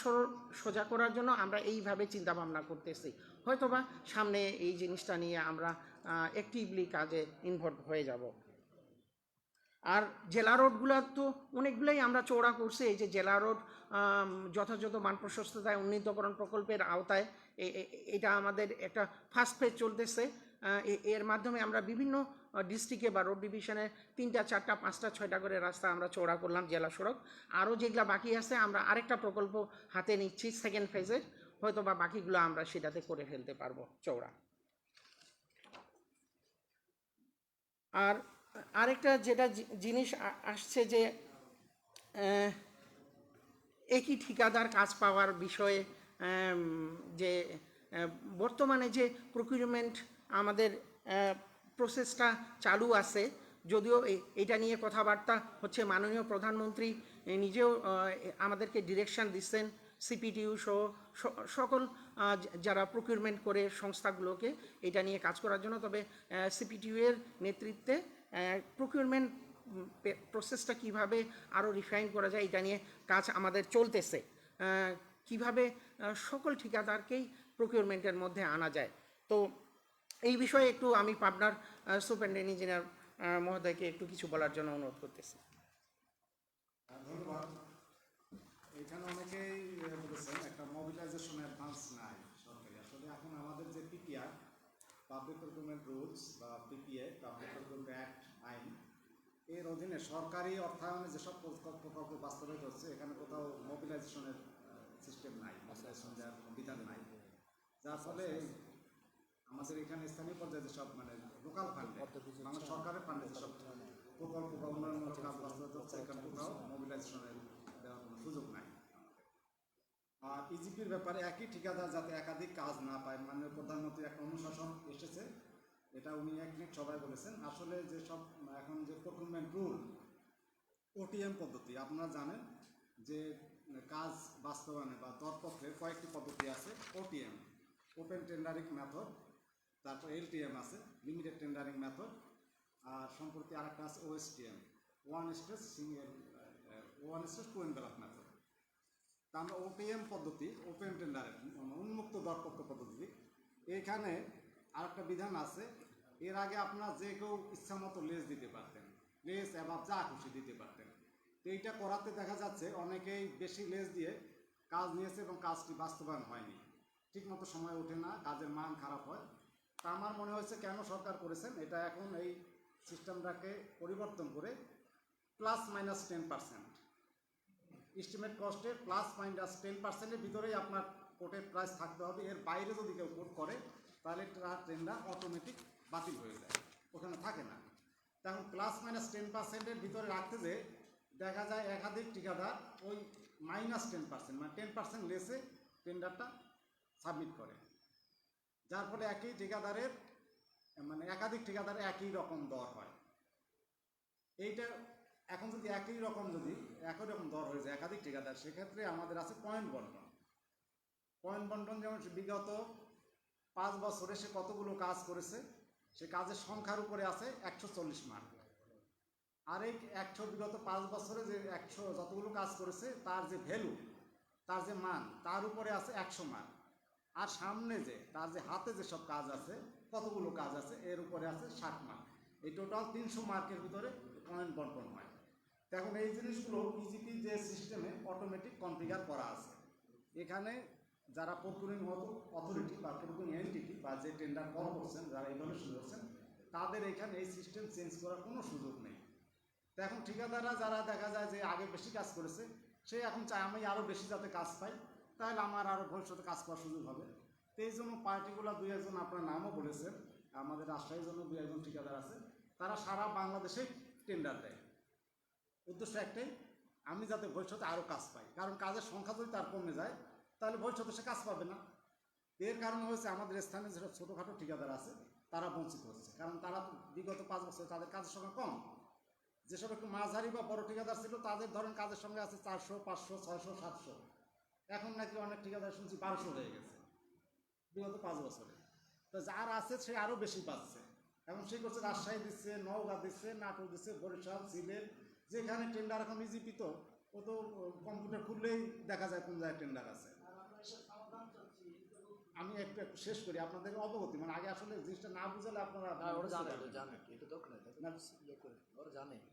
সোজা করার জন্য আমরা এইভাবে চিন্তাভাবনা করতেছি। হয়তোবা সামনে এই জিনিসটা নিয়ে আমরা অ্যাক্টিভলি কাজে ইনভলভ হয়ে যাব। আর জেলা রোডগুলো তো অনেকগুলোই আমরা চওড়া করছি। এই যে জেলা রোড যথাযথ মান প্রশস্ততায় উন্নীতকরণ প্রকল্পের আওতায় এটা আমাদের একটা ফার্স্ট ফেজ চলতেছে। এর মাধ্যমে আমরা বিভিন্ন ডিস্ট্রিক্টে বা রোড ডিভিশনে 3টা 4টা 5টা 6টা করে রাস্তা আমরা চওড়া করলাম, জেলা সড়ক। আরও যেগুলো বাকি আছে আমরা আরেকটা প্রকল্প হাতে নিচ্ছি সেকেন্ড ফেজের, হয়তো বা বাকিগুলো আমরা সেটাতে করে ফেলতে পারবো চওড়া। আর আরেকটা যেটা জিনিস আসছে যে একই ঠিকাদার কাজ পাওয়ার বিষয়ে, যে বর্তমানে যে প্রকিউরমেন্ট আমাদের প্রসেসটা চালু আছে, যদিও এটা নিয়ে কথাবার্তা হচ্ছে, মাননীয় প্রধানমন্ত্রী নিজেও আমাদেরকে ডিরেকশন দিচ্ছেন সিপিটিউ সহ সকল যারা প্রকিউরমেন্ট করে সংস্থাগুলোকে এটা নিয়ে কাজ করার জন্য। তবে সিপিটিউ এর নেতৃত্বে প্রকিউরমেন্ট প্রসেসটা কিভাবে আরও রিফাইন করা যায় এটা নিয়ে কাজ আমাদের চলতেছে, কিভাবে সকল ঠিকাদারকেই প্রকিউরমেন্টের মধ্যে আনা যায়। তো এই বিষয়ে একটু আমি পাবনার সুপারিনটেন্ডেন্ট ইঞ্জিনিয়ার মহোদয়কে একটু কিছু বলার জন্য অনুরোধ করতেছি। ধন্যবাদ। এখানে অনেকেই বলেছেন একটা মোবিলাইজেশন অ্যাডভান্স নাই সরকারি। আসলে এখন আমাদের যে পিপিআর, পাবলিক প্রকিউরমেন্ট রুলস বা পিপিএ, পাবলিক প্রকিউরমেন্ট অ্যাক্ট আইন, এর অধীনে সরকারি অর্থায়নে যেসব প্রকল্প বাস্তবায়িত হচ্ছে, এখানে কোথাও মোবিলাইজেশনের সিস্টেম নাই, মোবিলাইজেশন দেওয়ার বিধান নাই, যার ফলে আমাদের এখানে স্থানীয় পর্যায়ে যেসব মানে লোকাল ফান্ডে, বাংলা সরকারের ফান্ডে যেসব প্রকল্প বা উন্নয়নমূলক কাজ বাস্তবায়িত হচ্ছে, এখানে কোথাও মোবিলাইজেশনের দেওয়ার কোনো সুযোগ নাই। আর ইজিপির ব্যাপারে একই ঠিকাদার যাতে একাধিক কাজ না পায়, মাননীয় প্রধানমন্ত্রীর একটা অনুশাসন এসেছে, এটা উনি একদিন সবাই বলেছেন। আসলে যেসব এখন যে প্রকিউরমেন্ট রুল, ওটিএম পদ্ধতি, আপনারা জানেন যে কাজ বাস্তবায়নে বা দরপত্রের কয়েকটি পদ্ধতি আছে। ওটিএম, ওপেন টেন্ডারিং মেথড, তারপর এলটিএম আছে, লিমিটেড টেন্ডারিং মেথড, আর সম্প্রতি আরেকটা আছে OSTM, one stage two envelope method. তা আমরা ওটিএম পদ্ধতি, ওপেন টেন্ডারের উন্মুক্ত দরপত্র পদ্ধতি, এখানে আরেকটা বিধান আছে। এর আগে আপনার যে কেউ ইচ্ছা মতো লেজ দিতে পারতেন, লেজ এবার যা খুশি দিতে পারতেন। তো এইটা করাতে দেখা যাচ্ছে অনেকেই বেশি লেজ দিয়ে কাজ নিয়েছে এবং কাজটি বাস্তবায়ন হয়নি, ঠিকমতো সময় ওঠে না, কাজের মান খারাপ হয়। তা আমার মনে হয়েছে কেন সরকার করেছেন এটা, এখন এই সিস্টেমটাকে পরিবর্তন করে +-10% এস্টিমেট কস্টে +-10%-এর ভিতরেই আপনার কোর্টের প্রাইস থাকতে হবে। এর বাইরে যদি কেউ কোর্ট করে তাহলে ট্রেন্ডার অটোমেটিক বাতিল হয়ে যায়, ওখানে থাকে না। তখন +-10%-এর ভিতরে রাখতে যে দেখা যায় একাধিক ঠিকাদার ওই -10%, মানে 10% লেসে টেন্ডারটা সাবমিট করে, যার ফলে একই ঠিকাদারের মানে একাধিক ঠিকাদারের একই রকম দর হয়। এইটা এখন যদি একই রকম দর হয়ে যায় একাধিক ঠিকাদার, সেক্ষেত্রে আমাদের আছে পয়েন্ট বন্টন। যেমন বিগত 5 বছরে সে কতগুলো কাজ করেছে, সে কাজের সংখ্যার উপরে আছে 140 মার্ক। আর এই 100 বিগত 5 বছরে যে 100 যতগুলো কাজ করেছে তার যে ভ্যালু, তার যে মান, তার উপরে আছে 100 মার্ক। আর সামনে যে তার যে হাতে যেসব কাজ আছে, কতগুলো কাজ আছে, এর উপরে আছে 60 মার্ক। এই টোটাল 300 মার্কের ভিতরে পয়েন্ট বন্টন হয়। এখন এই জিনিসগুলো ইজিপি যে সিস্টেমে অটোমেটিক কনফিগার করা আছে। এখানে যারা প্রকুরিং অথরিটি বা প্রকুরিং এন্টিটি বা যে টেন্ডার কল করছেন, যারা ইভ্যালুয়েশন করছেন, তাদের এখানে এই সিস্টেম চেঞ্জ করার কোনো সুযোগ নেই। তো এখন ঠিকাদাররা যারা দেখা যায় যে আগে বেশি কাজ করেছে, সে এখন চায় আমি আরও বেশি যাতে কাজ পাই, তাহলে আমার আরও ভবিষ্যতে কাজ করার সুযোগ হবে। তো এই জন্য পার্টিকুলার 2-1 আপনার নামও বলেছেন, আমাদের রাজশাহীর জন্য 2-1 ঠিকাদার আছে, তারা সারা বাংলাদেশে টেন্ডার দেয়। উদ্দেশ্য একটাই, আমি যাতে ভবিষ্যতে আরও কাজ পাই, কারণ কাজের সংখ্যা যদি তার কমে যায় তাহলে ভবিষ্যতে সে কাজ পাবে না। এর কারণ হয়েছে আমাদের স্থানীয় যেসব ছোটোখাটো ঠিকাদার আছে তারা বঞ্চিত হচ্ছে, কারণ তারা বিগত 5 বছরে তাদের কাজের সংখ্যা কম। যেসব একটু মাঝারি বা বড় ঠিকাদার ছিল তাদের ধরেন কাজের সঙ্গে আছে 400, 500, 600, 700। এখন নাকি অনেক ঠিকাদার শুনছি 1200 হয়ে গেছে বিগত 5 বছরে। তো যার আছে সে আরও বেশি পাচ্ছে। এখন সে করছে রাজশাহী দিচ্ছে, নওগাঁ দিচ্ছে, নাটোর দিচ্ছে, বরিশাল, সিলেট, যেখানে টেন্ডার এখন ইজিপি, তো ও তো কম্পিউটার খুললেই দেখা যায় কোন জায়গায় টেন্ডার আছে। আমি একটু শেষ করি আপনাদের অবগতি, মানে আগে আসলে জিনিসটা না বুঝালে আপনারা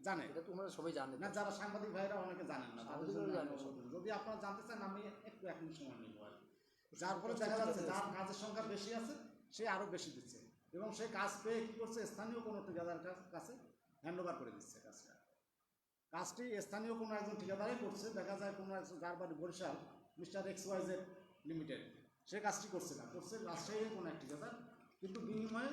জানে এটা তোমরা সবাই জানে না, যারা সাংবাদিক ভাইরা অনেকে জানেন না, তাদের জন্য যদি আপনারা জানতে চান আমি একটু 1 মিনিট সময় নিব। যার ফলে দেখা যাচ্ছে যার কাজের সংখ্যা বেশি আছে সে আরও বেশি দিচ্ছে, এবং সে কাজ পেয়ে কী করছে, স্থানীয় কোনো ঠিকাদার কাছে হ্যান্ড ওভার করে দিচ্ছে কাজটি স্থানীয় কোনো একজন ঠিকাদারই করছে। দেখা যায় কোনো একজন, যার বাড়ি বরিশাল, মিস্টার XYZ লিমিটেড, সে কাজটি করছে না, করছে রাজশাহীর কোনো এক ঠিকাদার, কিন্তু বিনিময়ে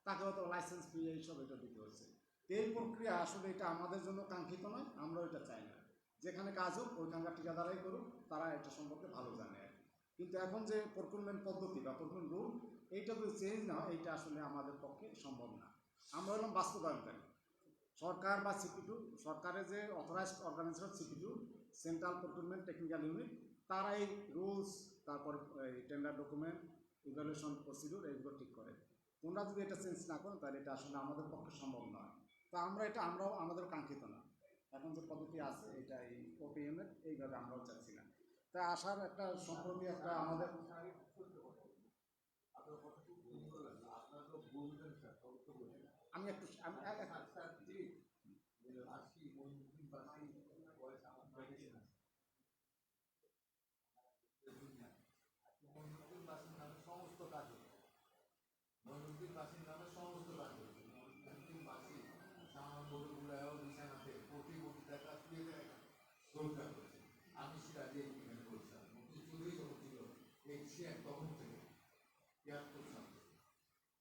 তাকে হয়তো লাইসেন্স ফি এইসব এটা দিতে হচ্ছে। এই প্রক্রিয়া আসলে এটা আমাদের জন্য কাঙ্ক্ষিত নয়, আমরা এটা চাই না। যেখানে কাজ হোক ওইখানকার ঠিকাদারাই করুক, তারা এটা সম্পর্কে ভালো জানে। কিন্তু এখন যে প্রকুরমেন্ট পদ্ধতি বা প্রকুরমেন্ট রুল, এইটা যদি চেঞ্জ না হয়, এইটা আসলে আমাদের পক্ষে সম্ভব না। আমরা হলাম বাস্তবায়নকারী। সরকার বা সিপিটু, সরকারের যে authorised organisation CPTU, central procurement technical unit, তারা এই রুলস, তারপর এই টেন্ডার ডকুমেন্ট, ইভ্যালুয়েশন প্রসিডিউর এগুলো ঠিক করে। তোমরা যদি এটা চেঞ্জ না করো তাহলে এটা আসলে আমাদের পক্ষে সম্ভব নয়। তো আমরাও আমাদের কাঙ্ক্ষিত না। এখন যে পদ্ধতি আছে এটা এই OPM-এর, এইভাবে আমরাও চাচ্ছি না। তাই আসার একটা সম্প্রতি একটা আমাদের আমি একটু আমি সিরাজে এখানে বলছিলাম চৌধুরী যখন ছিল তখন থেকে 73 সাল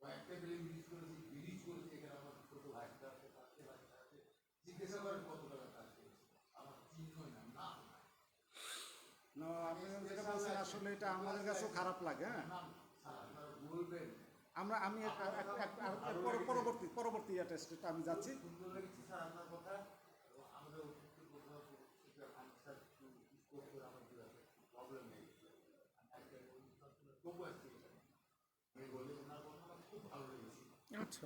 কয়েকটা ব্রিজ করেছি এখানে আমার ছোট ভাইটা আছে, পাশে ভাইটা আছে, জিজ্ঞাসা করেন কত টাকা কাজ করেছে, আমার চিহ্নই না আপনি যেটা বলছেন আসলে এটা আমাদের কাছেও খারাপ লাগে। হ্যাঁ, বলবেন আমি পরবর্তী টেস্টটা আমি যাচ্ছি। সুন্দর লেগেছে স্যার আপনার কথা, আমাদের প্রবলেম নেই। তবু আসছি আমি বলি ওনার কথা খুব ভালো লেগেছে। আচ্ছা।